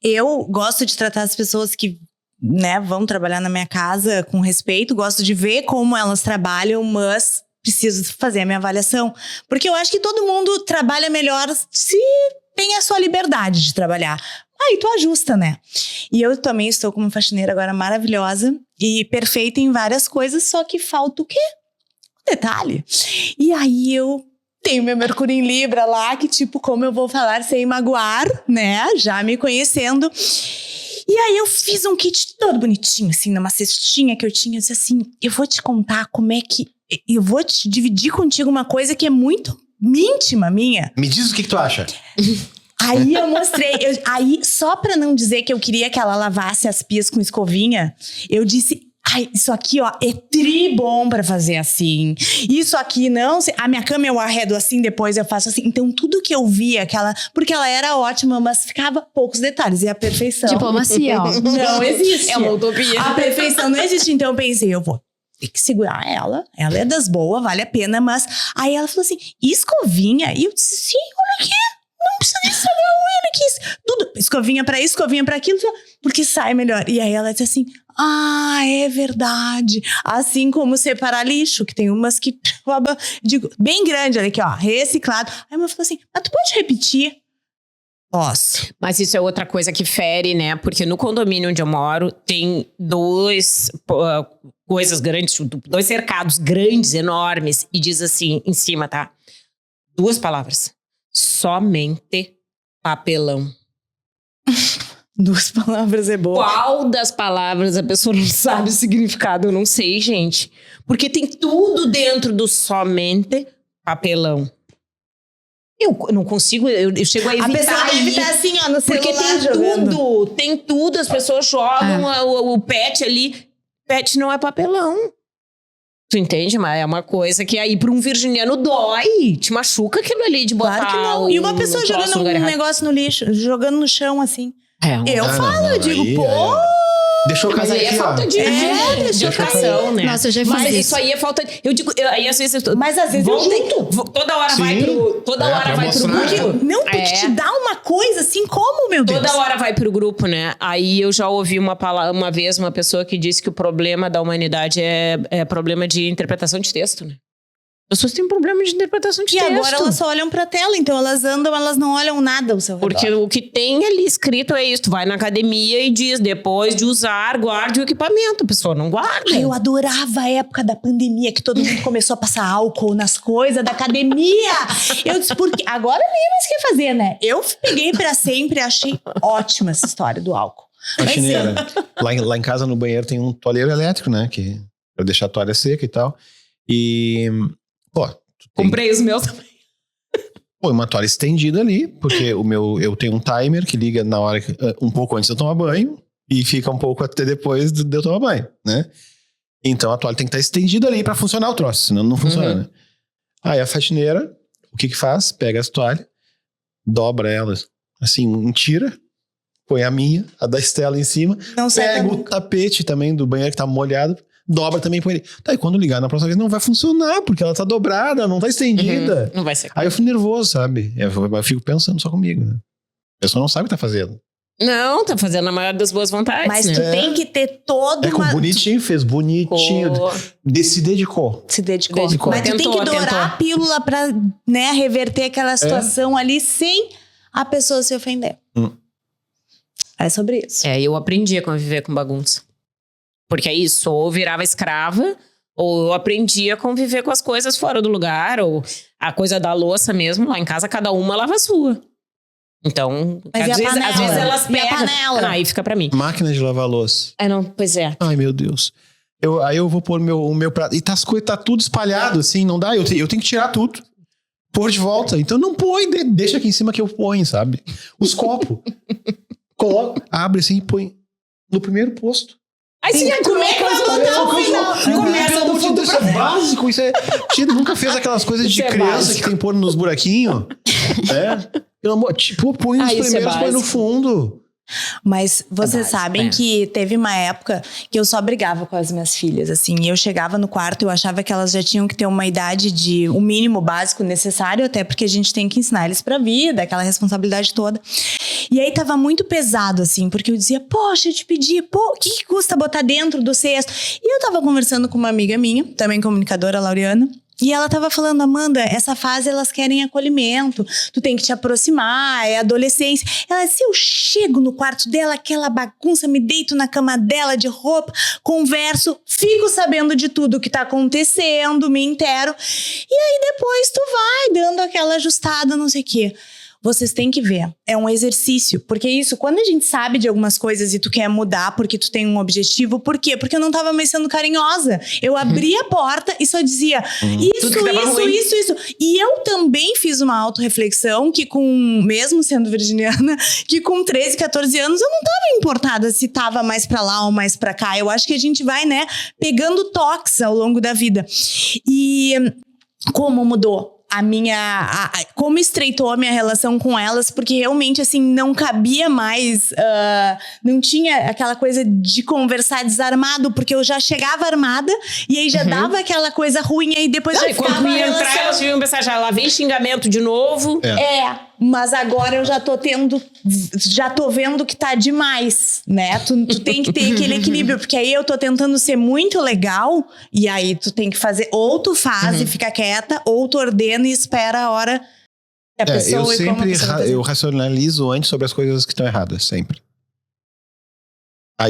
Eu gosto de tratar as pessoas que, né, vão trabalhar na minha casa com respeito, gosto de ver como elas trabalham, mas preciso fazer a minha avaliação. Porque eu acho que todo mundo trabalha melhor se tem a sua liberdade de trabalhar. Aí tu ajusta, né? E eu também estou com uma faxineira agora maravilhosa e perfeita em várias coisas, só que falta o quê? Detalhe. E aí eu tenho meu Mercúrio em Libra lá, que tipo, como eu vou falar sem magoar, né? Já me conhecendo. E aí eu fiz um kit todo bonitinho, assim, numa cestinha que eu tinha. Eu disse assim, eu vou te contar como é que... Eu vou te dividir contigo uma coisa que é muito íntima minha. Me diz o que tu acha. Aí eu mostrei, aí só pra não dizer que eu queria que ela lavasse as pias com escovinha, eu disse... Ai, isso aqui, ó, é tri bom pra fazer assim. Isso aqui não... A minha cama eu arredo assim, depois eu faço assim. Então, tudo que eu via, porque ela era ótima, mas ficava poucos detalhes. E a perfeição... Diplomacia, ó. Não existe. É uma utopia. A perfeição não existe. Então, eu pensei, eu vou ter que segurar ela. Ela é das boas, vale a pena, mas... Aí ela falou assim, escovinha? E eu disse, sim, olha aqui. Não precisa nem saber olha aqui. Tudo, escovinha pra isso, escovinha pra aquilo, porque sai melhor. E aí ela disse assim... Ah, é verdade. Assim como separar lixo, que tem umas que... Digo, bem grande, olha aqui, ó, reciclado. Aí uma falou assim, mas tu pode repetir? Posso. Mas isso é outra coisa que fere, né? Porque no condomínio onde eu moro, tem 2 coisas grandes, 2 cercados grandes, enormes. E diz assim, em cima, tá? 2 palavras. Somente papelão. 2 palavras é boa. Qual das palavras a pessoa não sabe o significado? Eu não sei, gente. Porque tem tudo dentro do somente papelão. Eu não consigo, eu chego a evitar. A pessoa deve estar assim, ó, no porque celular tem jogando. tem tudo. As pessoas jogam o pet ali. Pet não é papelão. Tu entende? Mas é uma coisa que aí pra um virginiano dói. Te machuca aquilo ali de botar. Claro que não. E uma pessoa jogando um negócio no lixo, jogando no chão, assim. Eu falo, eu digo, pô... Deixa eu Mas casar aí aqui, é falta ó. de educação, né? Nossa, eu já fiz Mas isso. isso aí é falta... Eu digo, aí às vezes... Mas às vezes eu junto. Toda hora vai Sim. pro... Toda hora pra vai pro mostrar. grupo. Não, porque te dá uma coisa assim, como, meu Deus? Toda hora vai pro grupo, né? Aí eu já ouvi uma vez uma pessoa que disse que o problema da humanidade é problema de interpretação de texto, né? As pessoas têm problema de interpretação de E texto. agora elas só olham pra tela, então elas andam, elas não olham nada ao seu redor. Porque o que tem ali escrito é isso. Tu vai na academia e diz, depois de usar, guarde o equipamento. A pessoa não guarda. Ai, eu adorava a época da pandemia, que todo mundo começou a passar álcool nas coisas da academia. Eu disse, porque agora nem mais o que fazer, né? Eu peguei pra sempre, achei ótima essa história do álcool. Faxineira. Lá em casa, no banheiro, tem um toalheiro elétrico, né? Que, pra deixar a toalha seca e tal. E... Pô, Comprei os meus também. Pô, uma toalha estendida ali, porque eu tenho um timer que liga na hora um pouco antes de eu tomar banho e fica um pouco até depois de eu tomar banho, né? Então a toalha tem que estar estendida ali pra funcionar o troço, senão não funciona, né? Aí a faxineira, o que faz? Pega as toalhas, dobra elas, assim, em tira, põe a minha, a da Estela em cima, Não seca pega o nunca. tapete também do banheiro que tá molhado, dobra também, põe ele. Tá, e quando ligar na próxima vez, não vai funcionar, porque ela tá dobrada, não tá estendida. Não vai ser. Aí eu fico nervoso, sabe? Eu fico pensando só comigo, né? A pessoa não sabe o que tá fazendo. Não, tá fazendo a maior das boas vontades, Mas né? tu tem que ter todo É com bonitinho, fez bonitinho. Pô. Se dedicou. Se dedicou. Dedicou. Mas tu tem Tentou, que dourar tentou. a pílula pra, né, reverter aquela situação ali sem a pessoa se ofender. É sobre isso. É, eu aprendi a conviver com bagunça. Porque é isso, ou eu virava escrava, ou eu aprendi a conviver com as coisas fora do lugar, ou a coisa da louça mesmo, lá em casa cada uma lava a sua. Então, Mas às e a vezes, panela? às vezes elas E a pegam... panela? Aí fica pra mim. Máquina de lavar louça. É, não, pois é. Ai, meu Deus. Aí eu vou pôr o meu prato. E as coisas tá tudo espalhado, assim, não dá. Eu tenho que tirar tudo. Pôr de volta. Então não põe, deixa aqui em cima que eu ponho, sabe? Os copos. Coloca, abre assim e põe no primeiro posto. Aí sim, como é que vai botar o final? Começa Pelo do amor de fundo Deus, pra isso é básico. Isso é... Tia, nunca fez aquelas coisas de Isso é criança básico. que tem pôr nos buraquinhos? Pelo amor, tipo, põe nos isso é primeiros, põe no básico. fundo. Mas vocês básico, sabem é. que teve uma época que eu só brigava com as minhas filhas, assim. E eu chegava no quarto, eu achava que elas já tinham que ter uma idade de o mínimo básico necessário, até porque a gente tem que ensinar eles pra vida, aquela responsabilidade toda. E aí tava muito pesado, assim, porque eu dizia, poxa, eu te pedi, o que custa botar dentro do cesto? E eu tava conversando com uma amiga minha, também comunicadora, a Laureana, e ela tava falando, Amanda, essa fase elas querem acolhimento, tu tem que te aproximar, é adolescência. Ela disse, eu chego no quarto dela, aquela bagunça, me deito na cama dela de roupa, converso, fico sabendo de tudo que tá acontecendo, me intero. E aí depois tu vai dando aquela ajustada, não sei o quê. Vocês têm que ver, é um exercício, porque isso, quando a gente sabe de algumas coisas e tu quer mudar porque tu tem um objetivo, por quê? Porque eu não tava mais sendo carinhosa, eu abria a porta e só dizia isso, Tudo que tava ruim. isso. E eu também fiz uma autorreflexão que mesmo sendo virginiana, que com 13, 14 anos eu não tava importada se tava mais pra lá ou mais pra cá, eu acho que a gente vai, né, pegando toques ao longo da vida. E como mudou? Como estreitou a minha relação com elas, porque realmente, assim, não cabia mais, não tinha aquela coisa de conversar desarmado, porque eu já chegava armada, e aí já dava aquela coisa ruim, e aí depois já E quando ficava a ia entrar, relação. elas deviam pensar, já lá vem xingamento de novo. Mas agora eu já tô vendo que tá demais, né? Tu tem que ter aquele equilíbrio, porque aí eu tô tentando ser muito legal, e aí tu tem que fazer, ou tu faz e fica quieta, ou tu ordena e espera a hora que a pessoa... Eu e como a sempre pessoa vai fazer. eu racionalizo antes sobre as coisas que estão erradas, sempre.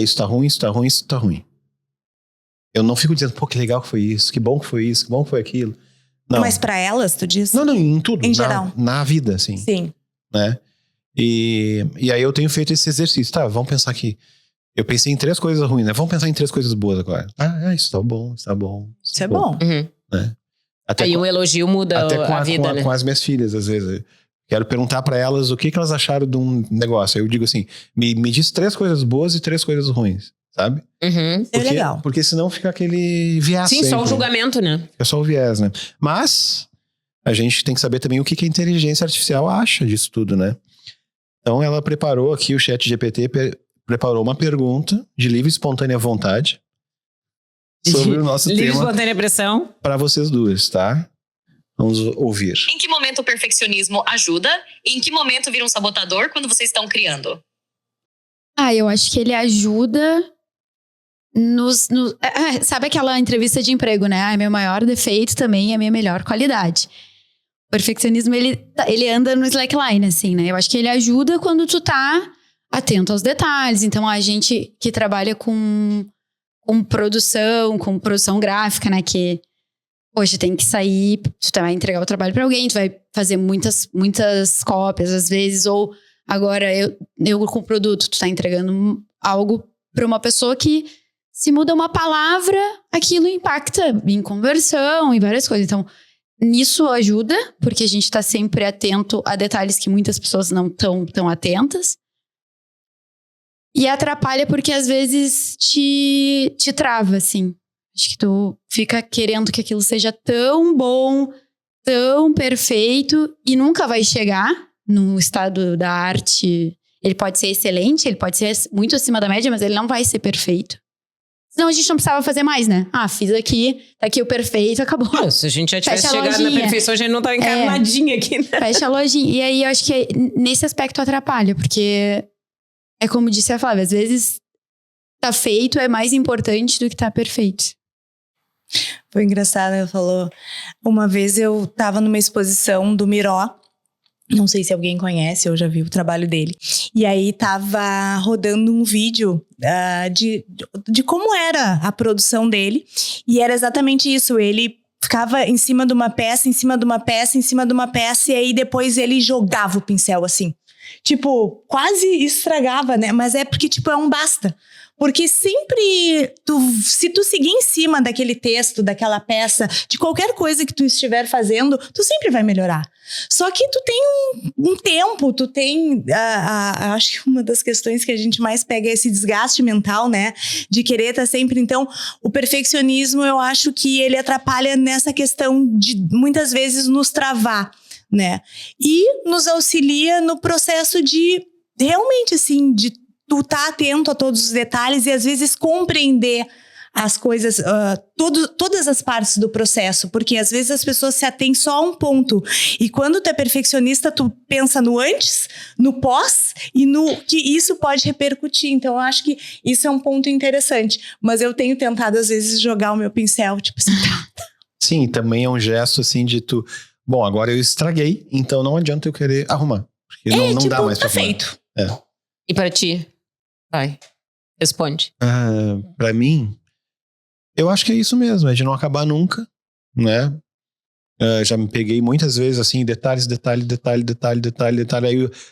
Isso tá ruim, isso tá ruim, isso tá ruim. Eu não fico dizendo, pô, que legal que foi isso, que bom que foi isso, que bom que foi aquilo. Não. Mas pra elas, tu diz? Não, em tudo. Em geral. Na vida, assim. Sim. Né? E aí eu tenho feito esse exercício. Tá, vamos pensar aqui. Eu pensei em 3 coisas ruins, né? Vamos pensar em 3 coisas boas agora. Isso tá bom, isso tá bom. Isso é bom. Uhum. Né? Até Aí com, o elogio muda até com a vida, né? com as minhas filhas, às vezes. Eu quero perguntar pra elas o que elas acharam de um negócio. Aí eu digo assim, me diz 3 coisas boas e 3 coisas ruins, sabe? Uhum. É legal. Porque senão fica aquele viés. Sim, só sempre. o julgamento, né? É só o viés, né? Mas a gente tem que saber também o que a inteligência artificial acha disso tudo, né? Então ela preparou aqui, o ChatGPT preparou uma pergunta de livre e espontânea vontade sobre o nosso Livre tema espontânea pressão. para vocês duas, tá? Vamos ouvir. Em que momento o perfeccionismo ajuda? E em que momento vira um sabotador quando vocês estão criando? Eu acho que ele ajuda sabe aquela entrevista de emprego, né? Meu maior defeito também é a minha melhor qualidade. O perfeccionismo, ele anda no slackline, assim, né? Eu acho que ele ajuda quando tu tá atento aos detalhes. Então, a gente que trabalha com produção gráfica, né? Que, poxa, tem que sair, tu vai entregar o trabalho pra alguém, tu vai fazer muitas cópias, às vezes, ou agora eu com o produto, tu tá entregando algo pra uma pessoa que, se muda uma palavra, aquilo impacta em conversão, em várias coisas. Então, nisso ajuda, porque a gente tá sempre atento a detalhes que muitas pessoas não estão tão atentas. E atrapalha porque às vezes te trava, assim. Acho que tu fica querendo que aquilo seja tão bom, tão perfeito e nunca vai chegar no estado da arte. Ele pode ser excelente, ele pode ser muito acima da média, mas ele não vai ser perfeito. Senão a gente não precisava fazer mais, né? Fiz aqui, tá aqui o perfeito, acabou. Se a gente já tivesse Fecha a chegado na lojinha. perfeição, a gente não tava encarnadinha aqui, né? Fecha a lojinha. E aí eu acho que nesse aspecto atrapalha, porque é como disse a Flávia, às vezes tá feito é mais importante do que tá perfeito. Foi engraçado, ela falou. Uma vez eu tava numa exposição do Miró. Não sei se alguém conhece, eu já vi o trabalho dele. E aí tava rodando um vídeo de como era a produção dele. E era exatamente isso. Ele ficava em cima de uma peça, em cima de uma peça, em cima de uma peça. E aí depois ele jogava o pincel assim. Tipo, quase estragava, né? Mas é porque, tipo, é um basta. Porque sempre, se tu seguir em cima daquele texto, daquela peça, de qualquer coisa que tu estiver fazendo, tu sempre vai melhorar. Só que tu tem um tempo, tu tem... acho que uma das questões que a gente mais pega é esse desgaste mental, né? De querer estar sempre... Então, o perfeccionismo, eu acho que ele atrapalha nessa questão de, muitas vezes, nos travar, né? E nos auxilia no processo de, realmente, assim, de tu tá atento a todos os detalhes e às vezes compreender as coisas, todas as partes do processo, porque às vezes as pessoas se atêm só a um ponto, e quando tu é perfeccionista, tu pensa no antes, no pós, e no que isso pode repercutir. Então eu acho que isso é um ponto interessante, mas eu tenho tentado às vezes jogar o meu pincel, tipo assim, tá. Sim, também é um gesto assim de tu... Bom, agora eu estraguei, então não adianta eu querer arrumar, porque não tipo, dá mais pra tá feito. E pra ti? Vai, responde. Pra mim, eu acho que é isso mesmo, é de não acabar nunca, né? Já me peguei muitas vezes, assim, detalhe,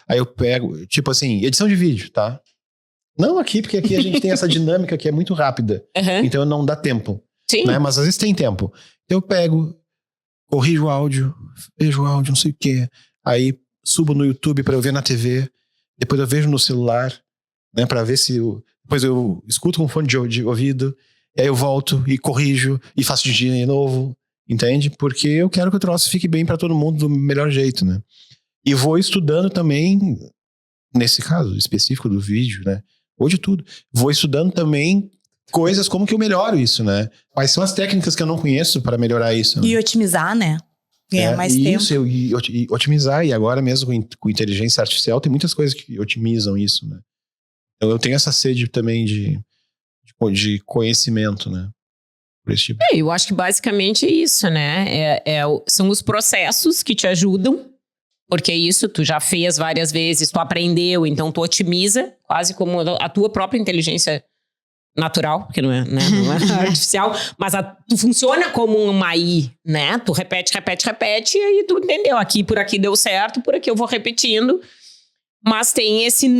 aí eu pego, tipo assim, edição de vídeo, tá? Não aqui, porque aqui a gente tem essa dinâmica que é muito rápida, então não dá tempo, Sim. né? Mas às vezes tem tempo. Então eu pego, corrijo o áudio, vejo o áudio, não sei o quê, aí subo no YouTube pra eu ver na TV, depois eu vejo no celular, né, para ver se depois eu escuto com fone de ouvido, e aí eu volto e corrijo e faço de novo, entende? Porque eu quero que o troço fique bem para todo mundo do melhor jeito, né? E vou estudando também, nesse caso específico do vídeo, né? Ou de tudo. Vou estudando também coisas como que eu melhoro isso, né? Quais são as técnicas que eu não conheço para melhorar isso, né? E otimizar, né? Ganhar mais tempo. Isso, e otimizar, e agora mesmo com inteligência artificial tem muitas coisas que otimizam isso, né? Então eu tenho essa sede também de conhecimento, né? Por esse tipo. Eu acho que basicamente é isso, né? São os processos que te ajudam, porque isso tu já fez várias vezes, tu aprendeu, então tu otimiza, quase como a tua própria inteligência natural, porque não é artificial, mas tu funciona como uma AI, né? Tu repete, e aí tu entendeu, aqui por aqui deu certo, por aqui eu vou repetindo. Mas tem esse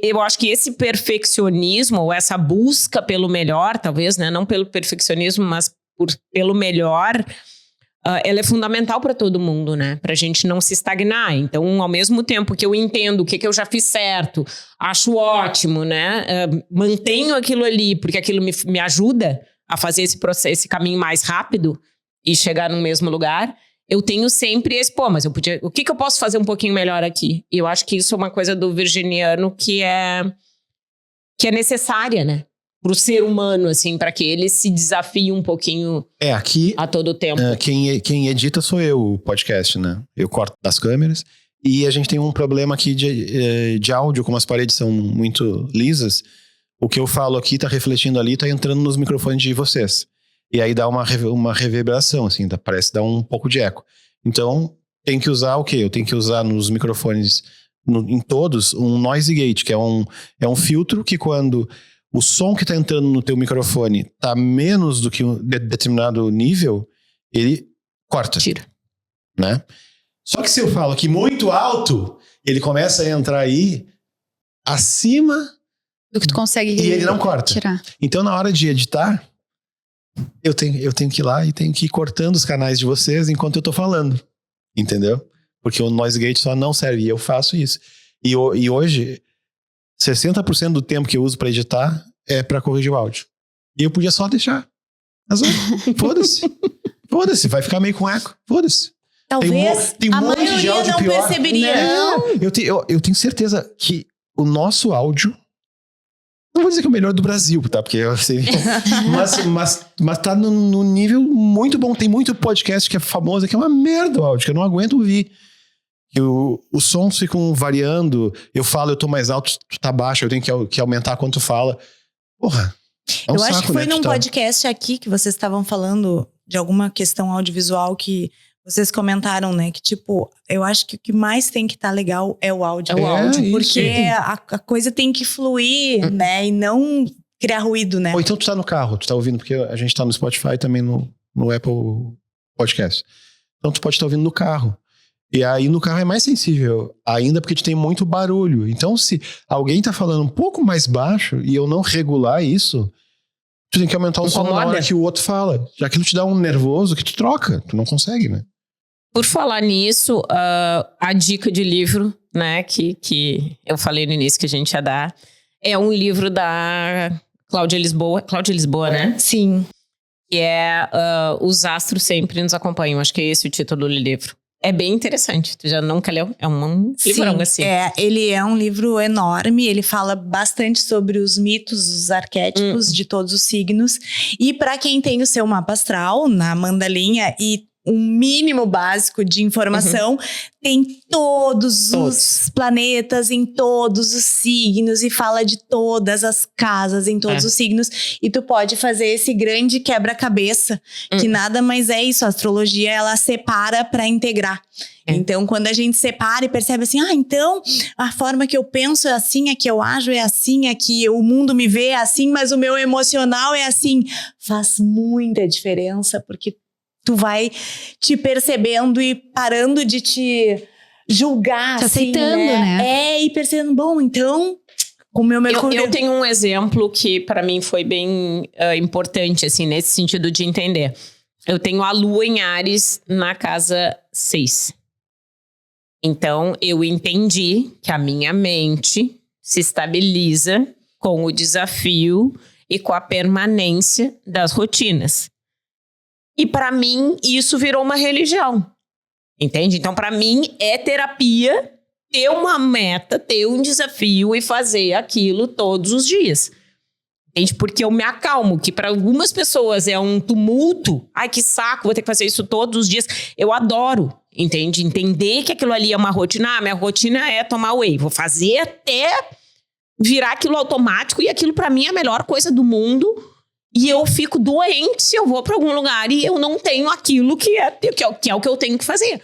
eu acho que esse perfeccionismo, ou essa busca pelo melhor, talvez, né? Não pelo perfeccionismo, mas pelo melhor, ela é fundamental para todo mundo, né? Pra gente não se estagnar. Então, ao mesmo tempo que eu entendo o que eu já fiz certo, acho ótimo, né? Mantenho aquilo ali, porque aquilo me ajuda a fazer esse processo, esse caminho mais rápido e chegar no mesmo lugar. Eu tenho sempre esse, mas o que eu posso fazer um pouquinho melhor aqui? E eu acho que isso é uma coisa do virginiano que é necessária, né? Pro ser humano, assim, para que ele se desafie um pouquinho aqui, a todo tempo. Quem edita sou eu, o podcast, né? Eu corto das câmeras e a gente tem um problema aqui de áudio, como as paredes são muito lisas, o que eu falo aqui tá refletindo ali, tá entrando nos microfones de vocês. E aí dá uma reverberação, assim, parece dar um pouco de eco. Então, tem que usar o quê? Eu tenho que usar nos microfones, em todos, um noise gate, que é um filtro que quando o som que tá entrando no teu microfone tá menos do que um determinado nível, ele corta. Tira. Né? Só que se eu falo aqui muito alto, ele começa a entrar aí acima do que tu consegue e ele não corta. Tirar. Então, na hora de editar, eu tenho que ir lá e tenho que ir cortando os canais de vocês enquanto eu tô falando, entendeu? Porque o noise gate só não serve, e eu faço isso. E hoje, 60% do tempo que eu uso pra editar é pra corrigir o áudio. E eu podia só deixar. Mas foda-se. Foda-se, vai ficar meio com eco. Foda-se. Talvez tem a monte de maioria áudio não pior. perceberia. Não. Eu tenho certeza que o nosso áudio, não vou dizer que é o melhor do Brasil, tá? Porque eu sei. mas tá no nível muito bom. Tem muito podcast que é famoso, que é uma merda o áudio, que eu não aguento ouvir. Os sons ficam variando. Eu falo, eu tô mais alto, tu tá baixo, eu tenho que aumentar quando tu fala. Porra. É um eu acho saco, que foi né, num podcast aqui que vocês estavam falando de alguma questão audiovisual que vocês comentaram, né? Que tipo, eu acho que o que mais tem que estar legal é o áudio. É o áudio, porque a coisa tem que fluir, né? E não criar ruído, né? Ou então tu tá no carro, tu tá ouvindo, porque a gente tá no Spotify também no Apple Podcast. Então tu pode estar ouvindo no carro. E aí no carro é mais sensível ainda porque tu tem muito barulho. Então se alguém tá falando um pouco mais baixo e eu não regular isso, tu tem que aumentar o som na hora que o outro fala. Já que tu te dá um nervoso que tu troca. Tu não consegue, né? Por falar nisso, a dica de livro, né, que eu falei no início que a gente ia dar, é um livro da Cláudia Lisboa. Cláudia Lisboa, né? Sim. Que é Os Astros Sempre Nos Acompanham. Acho que é esse o título do livro. É bem interessante. Tu já nunca leu? É um livrão assim. Ele é um livro enorme. Ele fala bastante sobre os mitos, os arquétipos de todos os signos. E para quem tem o seu mapa astral na mandalinha e um mínimo básico de informação, tem todos os planetas em todos os signos e fala de todas as casas em todos os signos. E tu pode fazer esse grande quebra-cabeça, que nada mais é isso. A astrologia, ela separa para integrar. Então, quando a gente separa e percebe assim, então a forma que eu penso é assim, a que eu ajo é assim, a que o mundo me vê é assim, mas o meu emocional é assim. Faz muita diferença, porque tu vai te percebendo e parando de te julgar. Te assim, aceitando, né? E percebendo, bom, então, o meu Mercúrio... Eu tenho um exemplo que para mim foi bem importante, assim, nesse sentido de entender. Eu tenho a Lua em Áries na casa 6. Então, eu entendi que a minha mente se estabiliza com o desafio e com a permanência das rotinas. E para mim, isso virou uma religião. Entende? Então, para mim, é terapia ter uma meta, ter um desafio e fazer aquilo todos os dias. Entende? Porque eu me acalmo, que para algumas pessoas é um tumulto. Ai, que saco, vou ter que fazer isso todos os dias. Eu adoro, entende? Entender que aquilo ali é uma rotina. Minha rotina é tomar whey. Vou fazer até virar aquilo automático e aquilo para mim é a melhor coisa do mundo. E eu fico doente se eu vou para algum lugar e eu não tenho aquilo que é o que eu tenho que fazer.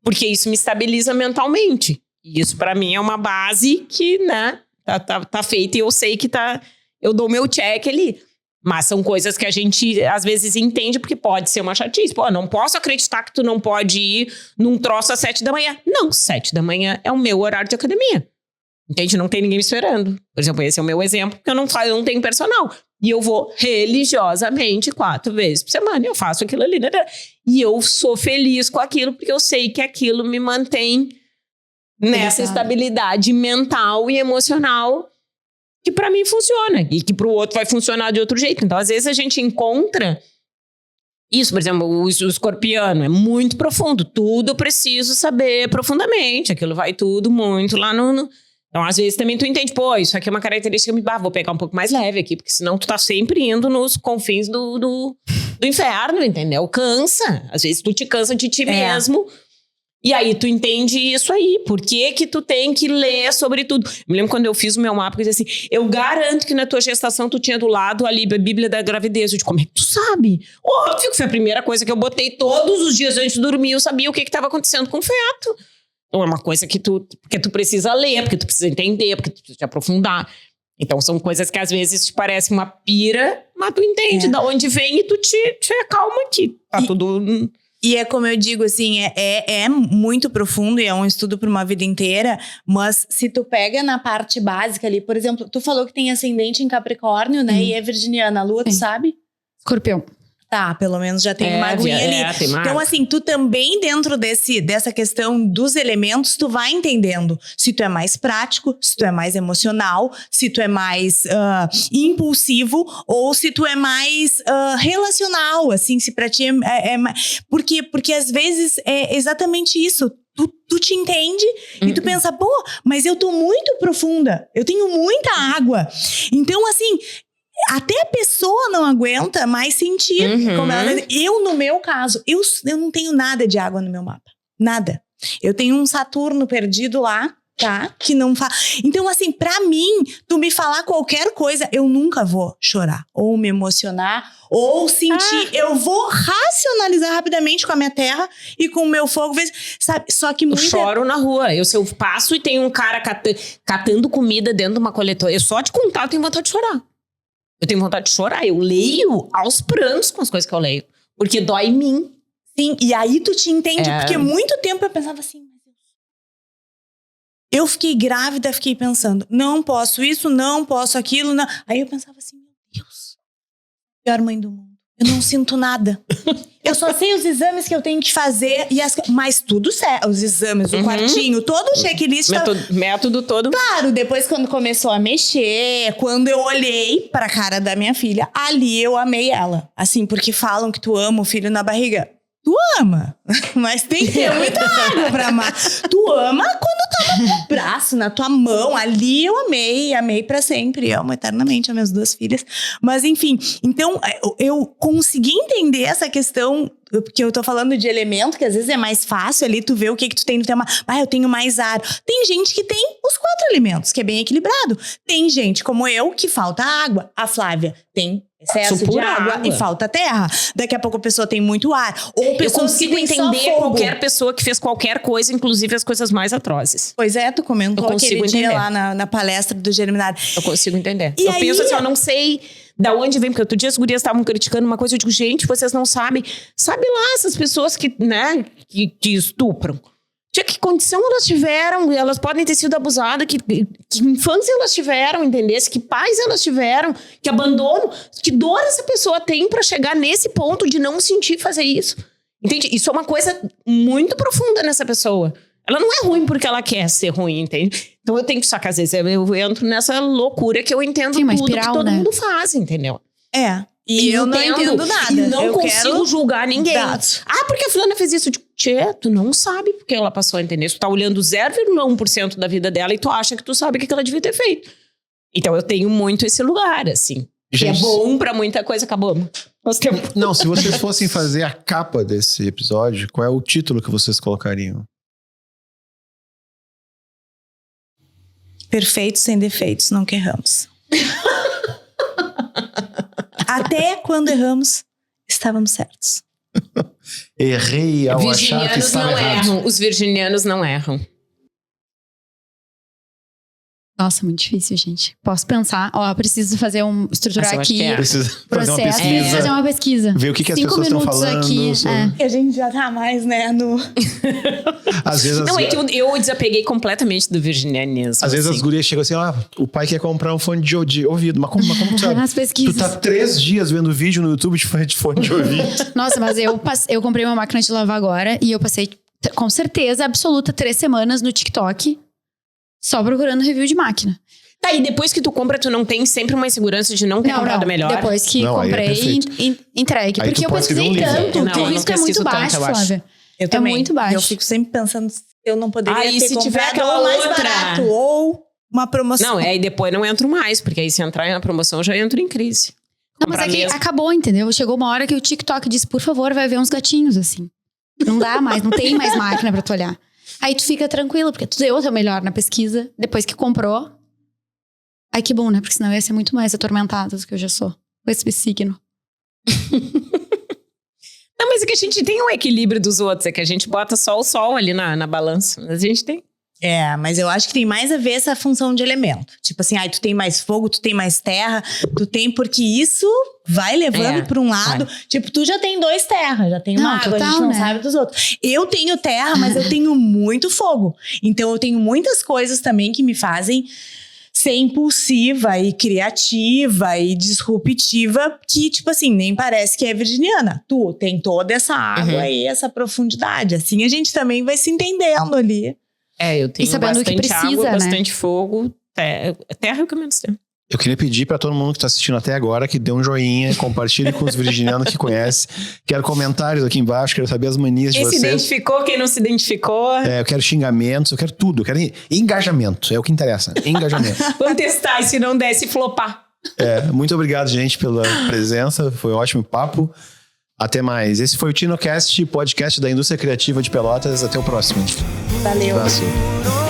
Porque isso me estabiliza mentalmente. E isso para mim é uma base que, né, tá feita e eu sei que eu dou meu check ali. Mas são coisas que a gente às vezes entende porque pode ser uma chatice. Pô, não posso acreditar que tu não pode ir num troço às 7 da manhã. Não, 7 da manhã é o meu horário de academia. Entende? Não tem ninguém me esperando. Por exemplo, esse é o meu exemplo, porque eu não tenho personal. E eu vou religiosamente 4 vezes por semana. Eu faço aquilo ali, né? E eu sou feliz com aquilo, porque eu sei que aquilo me mantém nessa estabilidade mental e emocional que pra mim funciona. E que pro outro vai funcionar de outro jeito. Então, às vezes, a gente encontra isso. Por exemplo, o escorpiano é muito profundo. Tudo eu preciso saber profundamente. Aquilo vai tudo muito lá no... Então, às vezes, também tu entende, pô, isso aqui é uma característica que vou pegar um pouco mais leve aqui, porque senão tu tá sempre indo nos confins do inferno, entendeu? Cansa. Às vezes tu te cansa de ti mesmo. E aí tu entende isso aí. Por que tu tem que ler sobre tudo? Me lembro quando eu fiz o meu mapa, que eu disse assim, eu garanto que na tua gestação tu tinha do lado ali a Bíblia da gravidez. Eu disse, como é que tu sabe? Óbvio que foi a primeira coisa que eu botei todos os dias antes de dormir. Eu sabia o que estava acontecendo com o feto. Então é uma coisa que tu precisa ler, porque tu precisa entender, porque tu precisa te aprofundar. Então são coisas que às vezes te parecem uma pira, mas tu entende de onde vem e tu te acalma aqui. Tá tudo... E é como eu digo, assim, é muito profundo e é um estudo para uma vida inteira, mas se tu pega na parte básica ali, por exemplo, tu falou que tem ascendente em Capricórnio, né? E é virginiana, a Lua, tu sabe? Escorpião. Tá, pelo menos já tem uma aguinha ali. tem uma Então, água. assim, tu também dentro dessa questão dos elementos, tu vai entendendo se tu é mais prático, se tu é mais emocional, se tu é mais impulsivo ou se tu é mais relacional, assim, se pra ti é mais... Porque às vezes é exatamente isso. Tu te entende e tu pensa, pô, mas eu tô muito profunda, eu tenho muita água. Então, assim... Até a pessoa não aguenta mais sentir. Como ela, eu, no meu caso, eu não tenho nada de água no meu mapa. Nada. Eu tenho um Saturno perdido lá, tá? Que não faz. Então, assim, pra mim, tu me falar qualquer coisa, eu nunca vou chorar. Ou me emocionar, ou sentir. Eu vou racionalizar rapidamente com a minha terra e com o meu fogo. Sabe? Só que Eu choro na rua. Se eu passo e tem um cara catando comida dentro de uma coletora, eu só de contar eu tenho vontade de chorar. Eu tenho vontade de chorar. Eu leio aos prantos com as coisas que eu leio. Porque dói em mim. Sim, e aí tu te entende. Porque muito tempo eu pensava assim... Eu fiquei grávida, fiquei pensando... Não posso isso, não posso aquilo. Não. Aí eu pensava assim... Meu Deus. Pior mãe do mundo. Eu não sinto nada. Eu só sei os exames que eu tenho que fazer. Mas tudo certo. Os exames, o quartinho, todo o checklist. Método todo. Claro, depois quando começou a mexer, quando eu olhei pra cara da minha filha, ali eu amei ela. Assim, porque falam que tu ama o filho na barriga. Tu ama, mas tem que ter muita água pra amar. Tu ama quando tá no teu braço, na tua mão. Ali eu amei pra sempre. Amo eternamente as minhas duas filhas. Mas enfim, então eu consegui entender essa questão, porque eu tô falando de elemento, que às vezes é mais fácil ali tu ver o que tu tem no teu mapa. Eu tenho mais ar. Tem gente que tem os 4 elementos, que é bem equilibrado. Tem gente como eu que falta água. A Flávia tem excesso de água e falta terra. Daqui a pouco a pessoa tem muito ar. Ou eu consigo entender qualquer pessoa que fez qualquer coisa, inclusive as coisas mais atrozes. Pois é, tu comentou aquele dia lá na palestra do Germinário. Eu consigo entender. E eu aí... penso assim, eu não sei da onde vem, porque outro dia as gurias estavam criticando uma coisa, eu digo, gente, vocês não sabem. Sabe lá essas pessoas que, né, que estupram. Que condição elas tiveram, elas podem ter sido abusadas, que infância elas tiveram, entendesse? Que pais elas tiveram, que abandono, que dor essa pessoa tem pra chegar nesse ponto de não sentir fazer isso. Entende? Isso é uma coisa muito profunda nessa pessoa. Ela não é ruim porque ela quer ser ruim, entende? Então eu tenho que, só que às vezes eu entro nessa loucura que eu entendo tudo espiral, que todo mundo faz, entendeu? É. E eu não entendo nada. E não consigo julgar ninguém. Porque a fulana fez isso. Tchê, tu não sabe porque ela passou, entendeu? Tu tá olhando 0,1% da vida dela e tu acha que tu sabe o que ela devia ter feito. Então eu tenho muito esse lugar, assim. Gente, que é bom pra muita coisa, acabamos. Não, se vocês fossem fazer a capa desse episódio, qual é o título que vocês colocariam? Perfeitos sem defeitos, não que erramos. Até quando erramos, estávamos certos. Errei ao achar que estava errado. Os virginianos não erram. Nossa, muito difícil, gente. Posso pensar, preciso fazer estruturar aqui. Precisa fazer uma processo, pesquisa. fazer uma pesquisa. Ver o que as pessoas estão falando. Aqui, E a gente já tá mais, né, no... Às vezes... Não, eu desapeguei completamente do virginianismo. Às vezes as gurias chegam assim, o pai quer comprar um fone de ouvido. Mas como tu sabe? Nas pesquisas. Tu tá 3 dias vendo vídeo no YouTube de fone de ouvido. Nossa, mas eu comprei uma máquina de lavar agora e eu passei, com certeza absoluta, 3 semanas no TikTok só procurando review de máquina. Tá, e depois que tu compra, tu não tem sempre uma insegurança de não ter comprado melhor? Depois que comprei, entregue. Aí porque eu pesquisei tanto que o risco é muito baixo, Flávia. Eu também. É muito baixo. Eu fico sempre pensando se eu não poderia ter se tiver comprado aquela mais outra barato ou uma promoção. Não, aí depois não entro mais, porque aí se entrar na promoção eu já entro em crise. Não, mas é que acabou, entendeu? Chegou uma hora que o TikTok disse, por favor, vai ver uns gatinhos, assim. Não dá mais, não tem mais máquina pra tu olhar. Aí tu fica tranquilo, porque tu deu o teu melhor na pesquisa, depois que comprou. Ai, que bom, né? Porque senão eu ia ser muito mais atormentada do que eu já sou. Com esse signo. Não, mas é que a gente tem um equilíbrio dos outros. É que a gente bota só o sol ali na balança. A gente tem. É, mas eu acho que tem mais a ver essa função de elemento. Tipo assim, tu tem mais fogo, tu tem mais terra, tu tem... Porque isso vai levando pra um lado. Vai. Tipo, tu já tem 2 terras, já tem uma água, a gente não sabe dos outros. Eu tenho terra, mas eu tenho muito fogo. Então eu tenho muitas coisas também que me fazem ser impulsiva e criativa e disruptiva, que, tipo assim, nem parece que é virginiana. Tu tem toda essa água e essa profundidade. Assim a gente também vai se entendendo ali. Eu tenho sabendo o que bastante precisa, água, né? bastante fogo. Terra é o que eu menos tenho. Eu queria pedir pra todo mundo que tá assistindo até agora que dê um joinha, compartilhe com os virginianos que conhece. Quero comentários aqui embaixo, quero saber as manias de Quem se vocês. identificou, quem não se identificou. Eu quero xingamentos, eu quero tudo. Eu quero engajamento, é o que interessa. Engajamento. Vamos testar, e se não der, se flopar. Muito obrigado, gente, pela presença. Foi um ótimo papo. Até mais. Esse foi o TinoCast, podcast da indústria criativa de Pelotas. Até o próximo. Valeu. Um abraço.